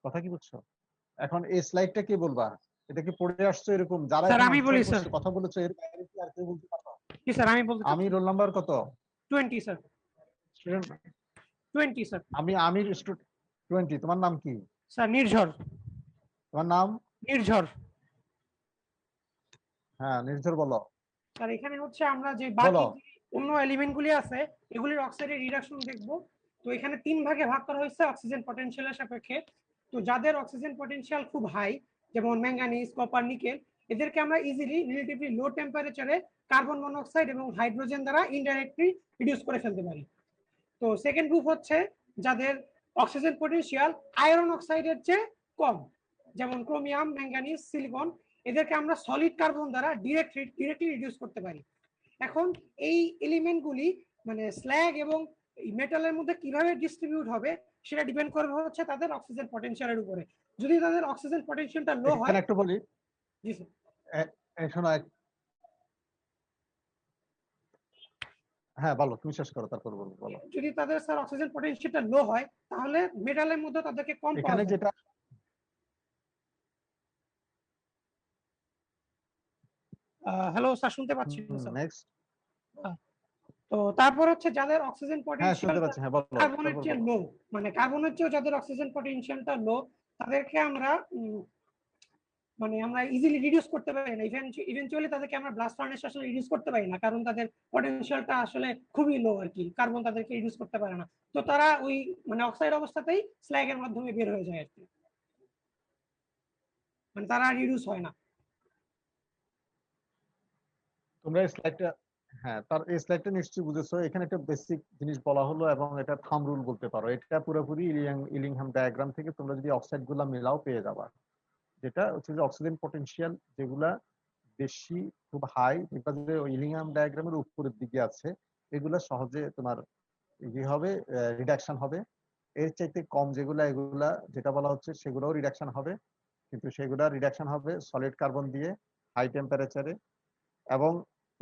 কথা কি বুঝছো? এখন এই স্লাইডটা কি বলবা, এটা কি পড়ে আসছো এরকম যারা স্যার এখন আমি বলি আনসার স্যার। করছো, কথা বলেছো, এর বাইরে কি আর কেউ বলতে পারো? জি স্যার, আমি বলতে আমি চাচ্ছি। রোল নাম্বার কত? 20 স্যার। Student 20 sir. আমি 20। তোমার নাম কি? স্যার নির্ঝর। তোমার নাম? নির্ঝর। হ্যাঁ, নির্ঝর বলো। স্যার এখানে হচ্ছে আমরা যে বলো। বাকি যে অন্য এলিমেন্ট গুলি আছে এগুলির অক্সাইডের রিডাকশন দেখব। তো এখানে 3 ভাগে ভাগ করা হয়েছে অক্সিজেন পটেনশিয়ালের সাপেক্ষে। তো যাদের অক্সিজেন পটেনশিয়াল খুব হাই, যেমন ম্যাঙ্গানিজ, কপার, নিকেল, এদেরকে আমরা ইজিলি রিলেটিভলি লো টেম্পারেচারে কার্বন মনোক্সাইড এবং হাইড্রোজেন দ্বারা ইনডাইরেক্টলি রিডিউস করে ফেলতে পারি। তো সেকেন্ড গ্রুপ হচ্ছে যাদের অক্সিজেন পটেনশিয়াল আয়রন অক্সাইডের চেয়ে কম, যেমন ক্রোমিয়াম, ম্যাঙ্গানিজ, সিলিকন, এদেরকে আমরা সলিড কার্বন দ্বারা ডিরেক্টলি রিডিউস করতে পারি। এখন এই এলিমেন্টগুলি মানে স্ল্যাগ এবং মেটালের মধ্যে কিভাবে ডিস্ট্রিবিউট হবে সেটা ডিপেন্ড করবে হচ্ছে তাদের অক্সিজেন পটেনশিয়ালের উপরে। যদি তাদের অক্সিজেন পটেনশিয়ালটা লো হয়, একটু বলি। জি স্যার। শোনো, হ্যাঁ বলো, তুমি শেষ করো, তারপর বলো। যদি তাদের স্যার অক্সিজেন পটেনশিয়ালটা লো হয় তাহলে মেটালের মধ্যে তাদেরকে কম পাওয়া এখানে যায়। যেটা হ্যালো স্যার, শুনতে পাচ্ছি স্যার? নেক্সট। তো তারপর হচ্ছে যাদের অক্সিজেন হ্যাঁ, পটেনশিয়াল শুনতে পাচ্ছি, হ্যাঁ বলো। কার্বনের চেয়ে লো, মানে কার্বনের চেয়েও যাদের অক্সিজেন পটেনশিয়ালটা লো, তাদেরকে আমরা মানে আমরা ইজিলি রিডিউস করতে পারি না। ইভেন্চুয়ালি তাদেরকে আমরা ব্লাস্ট ফার্নেসে আসলে রিডিউস করতে পারি না, কারণ তাদের পটেনশিয়ালটা আসলে খুবই লো আর কি, কার্বন তাদেরকে রিডিউস করতে পারে না। তো তারা ওই মানে অক্সাইড অবস্থাতেই স্ল্যাগের মাধ্যমে বের হয়ে যায় আর কি, মানে তারা রিডিউস হয় না। তোমরা এই স্লাইডটা, হ্যাঁ তার এই স্লাইডটা নিশ্চয়ই বুঝেছো। এখানে একটা বেসিক জিনিস বলা হলো এবং এটা থাম্ব রুল বলতে পারো। এটা পুরোপুরি ইলিংহাম ডায়াগ্রাম থেকে তোমরা যদি অক্সাইড গুলা মেলাও পেয়ে যাবা, যেটা হচ্ছে যে অক্সিজেন পটেনশিয়াল যেগুলা বেশি খুব হাই, দেখবা যে ইলিংহাম ডায়াগ্রামের উপরের দিকে আছে, এগুলা সহজে তোমার কি হবে, রিডাকশন হবে। এর চাইতে কম যেগুলা, এগুলা যেটা বলা হচ্ছে সেগুলোও রিডাকশন হবে, কিন্তু সেগুলা রিডাকশন হবে সলিড কার্বন দিয়ে হাই টেম্পারেচারে। এবং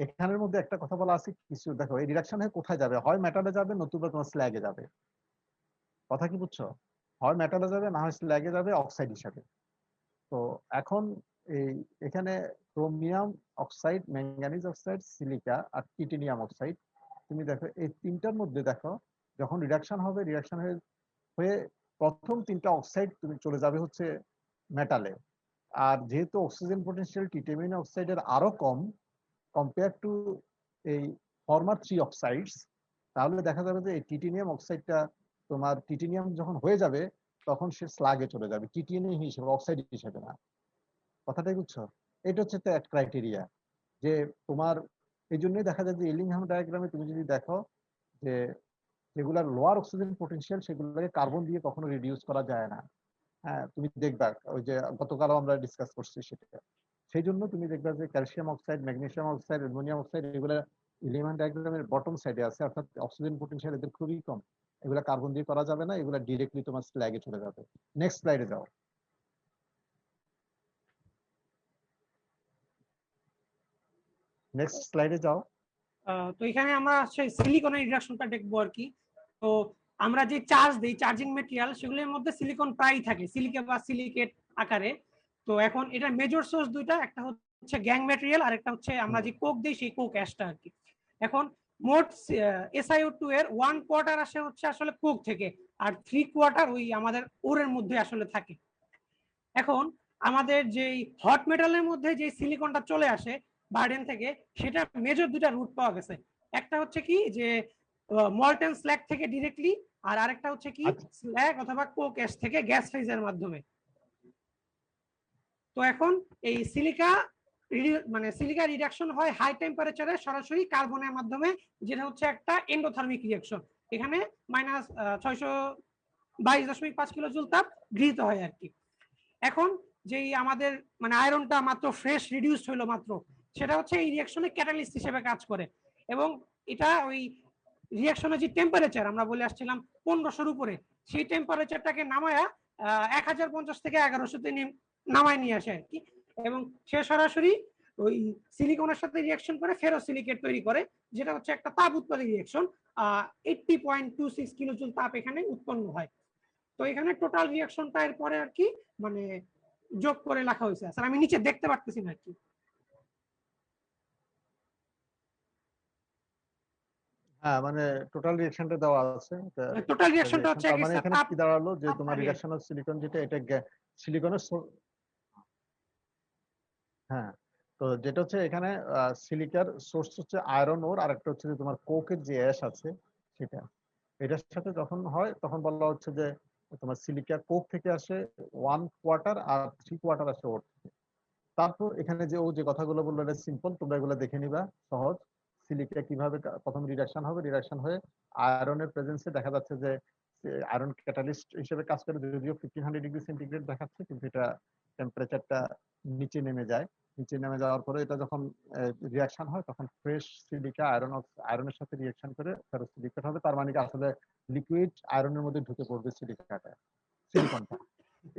এখানের মধ্যে একটা কথা বলা আছে, কিছু দেখো এই রিডাকশন হয়ে কোথায় যাবে, হয় মেটালে যাবে নতুবা তোমার স্ল্যাগে যাবে, কথা কি বুঝছো? হয় মেটালে যাবে, না হয় স্ল্যাগে যাবে অক্সাইড হিসাবে। তো এখন এখানে chromium oxide, manganese oxide, silica আর টিটেনিয়াম অক্সাইড, তুমি দেখো এই তিনটার মধ্যে দেখো যখন রিডাকশন হবে, রিডাকশন হয়ে প্রথম তিনটা অক্সাইড তুমি চলে যাবে হচ্ছে মেটালে। আর যেহেতু অক্সিজেন পোটেনশিয়াল টিটেনিয়াম অক্সাইডের আরো কম কম্পেয়ার টু এই ফরমার 3 অক্সাইডস, তাহলে দেখা যাবে যে এই টিটেনিয়াম অক্সাইডটা তোমার টিটেনিয়াম যখন হয়ে যাবে তখন সে স্লাগে চলে যাবে, টিটেনিয়াম হিসেবে, অক্সাইড হিসেবে না। কথাটাই বুঝছো? এটা হচ্ছে তো এক ক্রাইটেরিয়া যে তোমার, এই জন্যই দেখা যায় যে ইলিংহাম ডায়াগ্রামে তুমি যদি দেখো যে যেগুলার লোয়ার অক্সিজেন পোটেনশিয়াল সেগুলোকে কার্বন দিয়ে কখনো রিডিউস করা যায় না। হ্যাঁ, তুমি দেখবা ওই যে গতকালও আমরা ডিসকাস করছি সেটা। সেই জন্য তুমি দেখবা যে calcium oxide, magnesium oxide, ammonium oxide এগুলো ইলিংহাম ডায়াগ্রামের বটম সাইডে আছে, অর্থাৎ অক্সিজেন পোটেনশিয়াল এদের খুবই কম। এগুলা কার্বন দিয়ে করা যাবে না, এগুলা ডিরেক্টলি তোমার স্ল্যাগে চলে যাবে। নেক্সট স্লাইডে যাও। নেক্সট স্লাইডে যাও। তো এখানে আমরা সিলিকনের রিডাকশনটা দেখবো আর কি। তো আমরা যে চার্জ দিই, চার্জিং মেটেরিয়াল, সেগুলোর মধ্যে সিলিকন প্রায়ই থাকে, সিলিকা বা সিলিকেট আকারে। তো এখন এটা মেজর সোর্স দুইটা, একটা হচ্ছে গ্যাং মেটেরিয়াল আর একটা হচ্ছে আমরা যে কোক দিই সেই কোক অ্যাশটা আর কি। এখন মোট SiO2 এর 1/4 আসে হচ্ছে আসলে কোক থেকে, আর 3/4 ওই আমাদের ওরের মধ্যে আসলে থাকে। এখন আমাদের যে হট মেটালের মধ্যে যে সিলিকনটা চলে আসে বার্ডেন থেকে, সেটা মেজর দুটা রুট পাওয়া গেছে। একটা হচ্ছে কি যে মল্টেন স্ল্যাগ থেকে ডিরেক্টলি, আর আরেকটা হচ্ছে কি স্ল্যাগ অথবা কোক অ্যাশ থেকে গ্যাস ফেজের মাধ্যমে। তো এখন এই সিলিকা সিলিকা রিডাকশন হয় হাই টেম্পারেচারে সরাসরি কার্বনের মাধ্যমে, যেটা হচ্ছে একটা এন্ডোথার্মিক রিঅ্যাকশন। এখানে -622.5 কিলো জুল তাপ গৃহীত হয় আর কি। এখন যেই আমাদের আয়রনটা মাত্র ফ্রেশ রিডিউসড হলো মাত্র, সেটা হচ্ছে এই রিঅ্যাকশনে ক্যাটালিস্ট হিসেবে কাজ করে। এবং এটা ওই রিঅ্যাকশনের যে টেম্পারেচার আমরা বলে আসছিলাম 1500-র উপরে, সেই টেম্পারেচারটাকে নামায়া 1050 থেকে 1100-তে নামায় নিয়ে আসে আর কি। এবং সে সরাসরি ওই সিলিকনের সাথে রিঅ্যাকশন করে ফেরোসিলিকেট তৈরি করে, যেটা হচ্ছে একটা তাপ উৎপাদী রিঅ্যাকশন। 80.26 কিলো জুল তাপ এখানে উৎপন্ন হয়। তো এখানে টোটাল রিঅ্যাকশনটা এর পরে আর কি যোগ করে লেখা হয়েছে। স্যার আমি নিচে দেখতে পারতেছি না আর কি। হ্যাঁ, টোটাল রিঅ্যাকশনটা দেওয়া আছে। টোটাল রিঅ্যাকশনটা হচ্ছে তার মানে এখানে কি দাঁড়ালো যে তোমার রিডাকশন অফ সিলিকন যেটা, এটা সিলিকনের, হ্যাঁ, তো যেটা হচ্ছে এখানে সিলিকার সোর্স হচ্ছে আয়রন ওর, আর একটা হচ্ছে যে তোমার কোকের যে অ্যাশ আছে সেটা, এটার সাথে যখন হয় তখন বলা হচ্ছে যে তোমার সিলিকা কোক থেকে আসে 1/4 আর 3/4 আসে ওর থেকে। তারপর এখানে যে ও যে কথাগুলো বললো এটা সিম্পল, তোমরা এগুলো দেখে নিবা, সহজ। সিলিকা কিভাবে প্রথম রিডাকশন হবে, রিডাকশন হয়ে আয়রনের প্রেজেন্সে দেখা যাচ্ছে যে আয়রন ক্যাটালিস্ট হিসেবে কাজ করে, যদিও 1500 ডিগ্রি সেন্টিগ্রেড দেখাচ্ছে, কিন্তু এটা টেম্পারেচারটা নিচে নেমে যায়। নিচে নেমে যাওয়ার পরে এটা যখন রিয়াকশন হয় তখন ফ্রেশ সিলিকা আয়রনের সাথে রিয়াকশন করে ফেরোসিলিকেট হবে। তার মানে আসলে লিকুইড আয়রনের মধ্যে ঢুকে পড়বে সিলিকাটা, সিলিকনটা।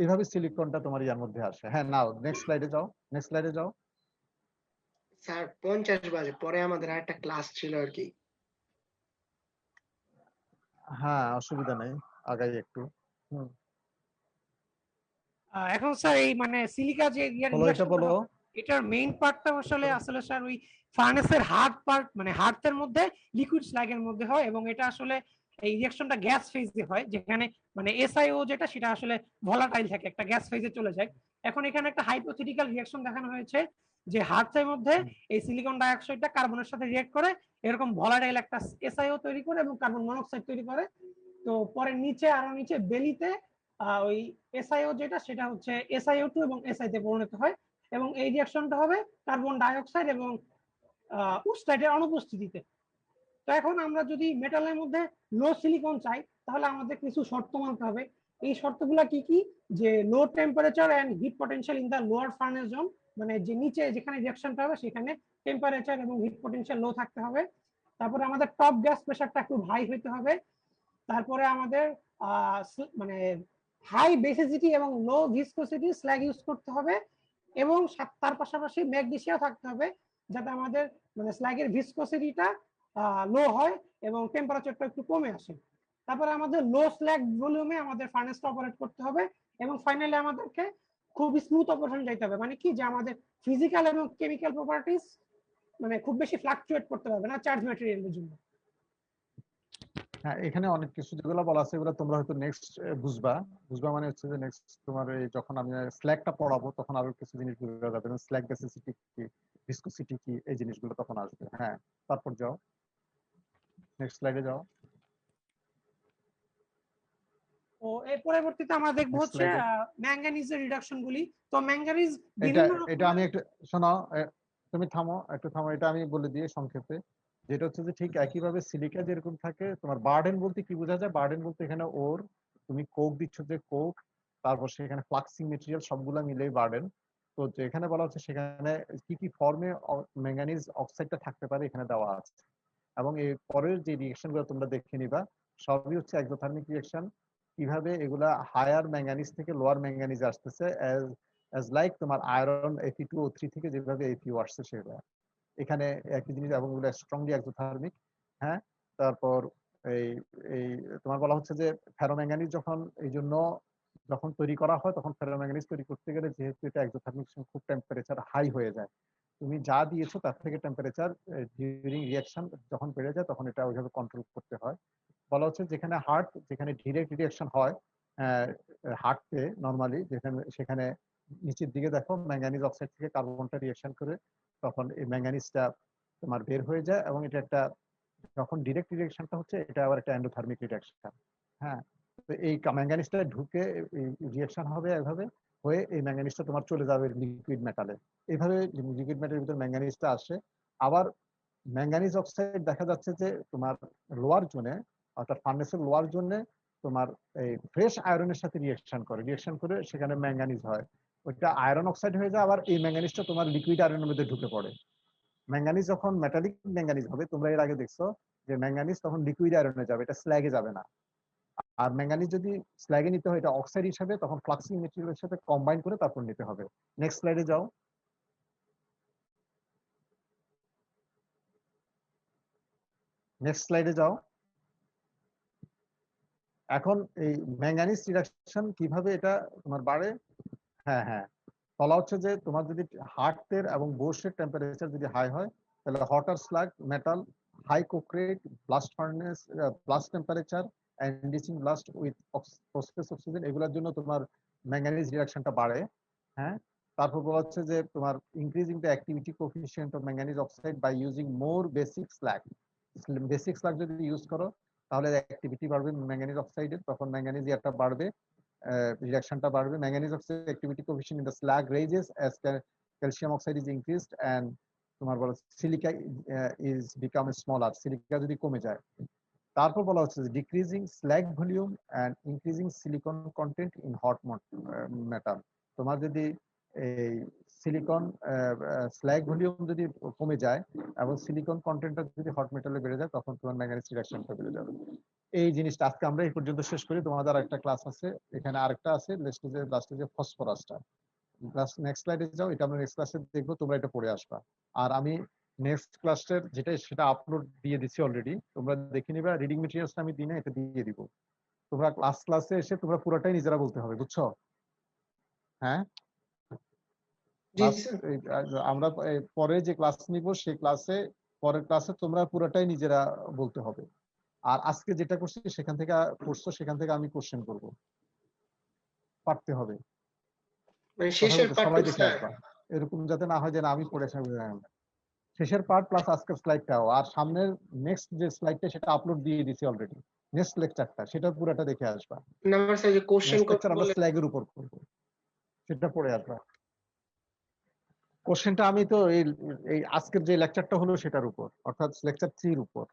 এইভাবে সিলিকনটা তোমার ইয়ার মধ্যে আসে। হ্যাঁ, নাও নেক্সট স্লাইডে যাও। নেক্সট স্লাইডে যাও। স্যার 50 বাজে, পরে আমাদের আরেকটা ক্লাস ছিল আর কি। হ্যাঁ, অসুবিধা নেই, আগাই একটু। এখন স্যার এই সিলিকা যে এটার মেইন পার্টটা আসলে স্যার ওই ফার্নেসের হার্ড পার্ট, হার্থের মধ্যে লিকুইড স্ল্যাগের মধ্যে হয়, এবং এটা আসলে এই রিঅ্যাকশনটা গ্যাস ফেজে হয়, যেখানে SiO যেটা সেটা আসলে ভলাটাইল থাকে, একটা গ্যাস ফেজে চলে যায়। এখন এখানে একটা হাইপোথেটিক্যাল রিঅ্যাকশন দেখানো হয়েছে যে হার্থের মধ্যে এই সিলিকন ডাইঅক্সাইডটা কার্বনের সাথে রিঅ্যাক্ট করে এরকম ভলাটাইল একটা SiO তৈরি করে এবং কার্বন মনোক্সাইড তৈরি করে। তো পরে আরো নিচে বেলিতে ওই SiO যেটা সেটা হচ্ছে SiO2 এবং Si তে পরিণত হয়, এবং এই রিঅ্যাকশনটা হবে কার্বন ডাইঅক্সাইড এবং উস্টাইডের অনুপস্থিতিতে। তো এখন আমরা যদি মেটালের মধ্যে লো সিলিকন চাই, তাহলে আমাদের কিছু শর্ত মানতে হবে। এই শর্তগুলো কি কি? যে low temperature and heat potential in the lower furnace zone, যে নিচে যেখানে রিঅ্যাকশনটা হবে সেখানে টেম্পারেচার এবং হিট পটেনশিয়াল লো থাকতে হবে। তারপরে আমাদের টপ গ্যাস প্রেসারটা একটু হাই হইতে হবে। তারপরে আমাদের হাই বেসিসিটি এবং লো ভিসকোসিটি স্ল্যাগ ইউজ করতে হবে, এবং তার পাশাপাশি ম্যাগনেসিয়াম থাকতে হবে, যাতে আমাদের স্ল্যাগের ভিসকোসিটিটা লো হয় এবং টেম্পারেচারটা একটু কমে আসে। তারপরে আমাদের লো স্ল্যাগ ভলিউমে আমাদের ফার্নেসটা অপারেট করতে হবে, এবং ফাইনালি আমাদেরকে খুব স্মুথ অপারেশন যাইতে হবে, মানে কি যে আমাদের ফিজিক্যাল এবং কেমিক্যাল প্রপার্টিস মানে খুব বেশি ফ্লাকচুয়েট করতে পারবে না চার্জ ম্যাটেরিয়ালের জন্য। হ্যাঁ, এখানে অনেক কিছু যেগুলো বলা আছে এগুলো তোমরা হয়তো নেক্সট বুঝবা মানে হচ্ছে যে নেক্সট তোমার এই যখন আমি স্ল্যাগটা পড়াবো তখন আরো কিছু জিনিস বোঝা যাবে, স্ল্যাগ বেসিসিটি কি, ভিসকোসিটি কি, এই জিনিসগুলো তখন আসবে। হ্যাঁ, তারপর যাও, নেক্সট স্লাইডে যাও। ও এর পরবর্তীতে আমরা দেখবো Next হচ্ছে slide ম্যাঙ্গানিজের রিডাকশন গুলি। তো ম্যাঙ্গানিজ এটা বিভিন্ন এটা আমি একটু শোনো, তুমি থামো, একটু থামো, এটা আমি বলে দিই সংক্ষেপে। যেটা হচ্ছে যে ঠিক একইভাবে সিলিকা যেরকম থাকে, তোমার বার্ডেন বলতে কি বোঝা যায়? বার্ডেন বলতে এখানে ওর তুমি কোক দিচ্ছ, যে কোক, তারপর সেখানে ফ্লাক্সিং মেটেরিয়াল সবগুলা মিলেই বার্ডেন। তো যেখানে বলা হচ্ছে সেখানে কি কি ফর্মে ম্যাঙ্গানিজ অক্সাইডটা থাকতে পারে এখানে দেওয়া আছে, এবং এর পরের যে রিঅ্যাকশন গুলো তোমরা দেখে নিবা সবই হচ্ছে এক্সোথার্মিক রিঅ্যাকশন। কিভাবে এগুলা হায়ার ম্যাঙ্গানিজ থেকে লোয়ার ম্যাঙ্গানিজ আসতেছে, as like তোমার আয়রন Fe2O3 থেকে যেভাবে Fe আসছে সেটা এখানে একই জিনিস, এবং এগুলো স্ট্রংলি এক্সোথার্মিক। হ্যাঁ, তারপর এই এই তোমার বলা হচ্ছে যে ফেরোম্যাঙ্গানিজ যখন এই জন্য যখন তৈরি করা হয় তখন ফেরোম্যাঙ্গানিজ তৈরি করতে গেলে যেহেতু এটা এক্সোথার্মিক, খুব টেম্পারেচার হাই হয়ে যায়। তুমি যা দিয়েছো তার থেকে টেম্পারেচার ডিউরিং রিঅ্যাকশন যখন বেড়ে যায় তখন এটা ওইভাবে কন্ট্রোল করতে হয়। বলা হচ্ছে যেখানে যেখানে ডিরেক্ট রিঅ্যাকশন হয় হার্টে নরমালি, সেখানে নিচের দিকে দেখো ম্যাঙ্গানিজ অক্সাইড থেকে কার্বনটা রিঅ্যাকশন করে তখন এই ম্যাঙ্গানিজটা তোমার বের হয়ে যায়, এবং এটা একটা যখন ডিরেক্ট রিঅ্যাকশনটা হচ্ছে এটা আবার একটা এন্ডোথার্মিক রিঅ্যাকশন। হ্যাঁ, তো এই ম্যাঙ্গানিজটা ঢুকে রিঅ্যাকশন হবে এভাবে হয়ে এই ম্যাঙ্গানিজটা তোমার চলে যাবে লিকুইড মেটালে। এইভাবে লিকুইড মেটালের ভিতরে ম্যাঙ্গানিজটা আসে। আবার ম্যাঙ্গানিজ অক্সাইড দেখা যাচ্ছে যে তোমার লোয়ার জোনে, অর্থাৎ ফার্নেসের লোয়ার জোনে তোমার এই ফ্রেশ আয়রনের সাথে রিঅ্যাকশন করে সেখানে ম্যাঙ্গানিজ হয়, ওইটা আয়রন অক্সাইড হয়ে যায়। আবার এই ম্যাঙ্গানিজটা তোমার লিকুইড আয়রনের মধ্যে ঢুকে পড়ে। ম্যাঙ্গানিজ যখন মেটালিক ম্যাঙ্গানিজ হবে, তোমরা এর আগে দেখছো যে ম্যাঙ্গানিজ তখন লিকুইড আয়রনে যাবে, এটা স্ল্যাগে যাবে না। আর ম্যাঙ্গানিজ যদি স্ল্যাগে নিতে হয় এটা অক্সাইড হিসাবে, তখন ফ্লাক্সিং মেটেরিয়ালের সাথে কম্বাইন করে তারপর নিতে হবে। নেক্সট স্লাইডে যাও। নেক্সট স্লাইডে যাও। এখন এই ম্যাঙ্গানিজ রিডাকশন কিভাবে এটা তোমার বাড়ে? হ্যাঁ হ্যাঁ, বলা হচ্ছে যে তোমার যদি হার্টের এবং বোর্ডের টেম্পারেচার যদি হাই হয় তাহলে hotter slag metal high coke rate blast furnace blast temperature enriching blast with phosphate oxygen, এগুলোর জন্য তোমার ম্যাঙ্গানিজ রিডাকশনটা বাড়ে। হ্যাঁ, তারপর বলা হচ্ছে যে তোমার increasing the activity coefficient of manganese oxide by using more basic slag যদি ইউজ করো তাহলে অ্যাক্টিভিটি বাড়বে ম্যাঙ্গানিজ অক্সাইডের, তখন ম্যাঙ্গানিজ ইয়ারটা বাড়বে, রিডাকশনটা বাড়বে। Manganese oxide activity coefficient in the slag rises as calcium oxide is increased and তোমার বলা silica is become smaller, silica যদি কমে যায়। তারপর বলা হচ্ছে যে decreasing slag volume and increasing silicon content in hot metal, তোমার যদি এই সিলিকন স্ল্যাগ ভলিউম যদি কমে যায় এবং সিলিকন কন্টেন্টটা যদি হট মেটালে বেড়ে যায় তখন তোমার ম্যাঙ্গানিজ রিডাকশনটা বেড়ে যাবে। এই জিনিসটা আজকে আমরা এই পর্যন্ত শেষ করি। তোমাদের আরেকটা ক্লাস আছে, এখানে আরেকটা আছে লাস্টে যে ফসফরাসটা। নেক্সট স্লাইডে যাও, এটা আমরা নেক্সট ক্লাসে দেখবো, তোমরা এটা পড়ে আসবা। আর আমি নেক্সট ক্লাসের যেটা সেটা আপলোড দিয়ে দিচ্ছি অলরেডি, তোমরা দেখে নিবা। রিডিং মেটেরিয়ালসটা আমি দিনে এটা দিয়ে দিব, তোমরা ক্লাসে এসে তোমরা পুরোটাই নিজেরা বলতে হবে, বুঝছো? হ্যাঁ, আমরা পরে যে ক্লাস নিব সেই পরের ক্লাসে তোমরা পুরোটাই নিজেরা বলতে হবে। আর আজকে যেটা করছি সেখান থেকে আমি কোশ্চেন করব, পারতে হবে, সবাই দেখে আসবা, এরকম যাতে না হয় যে না আমি পড়ে শেষের পার্ট প্লাস আজকের স্লাইডটাও। আর সামনের নেক্সট যে স্লাইডটা সেটা আপলোড দিয়ে দিছি অলরেডি, নেক্সট লেকচারটা সেটা পুরোটা দেখে আসবা। আমরা স্ল্যাগের উপর করব, সেটা পড়ে আসবা। কোশ্চেনটা আমি তো এই আজকের যে লেকচারটা হলো সেটার উপর, অর্থাৎ লেকচার 3 এর উপর।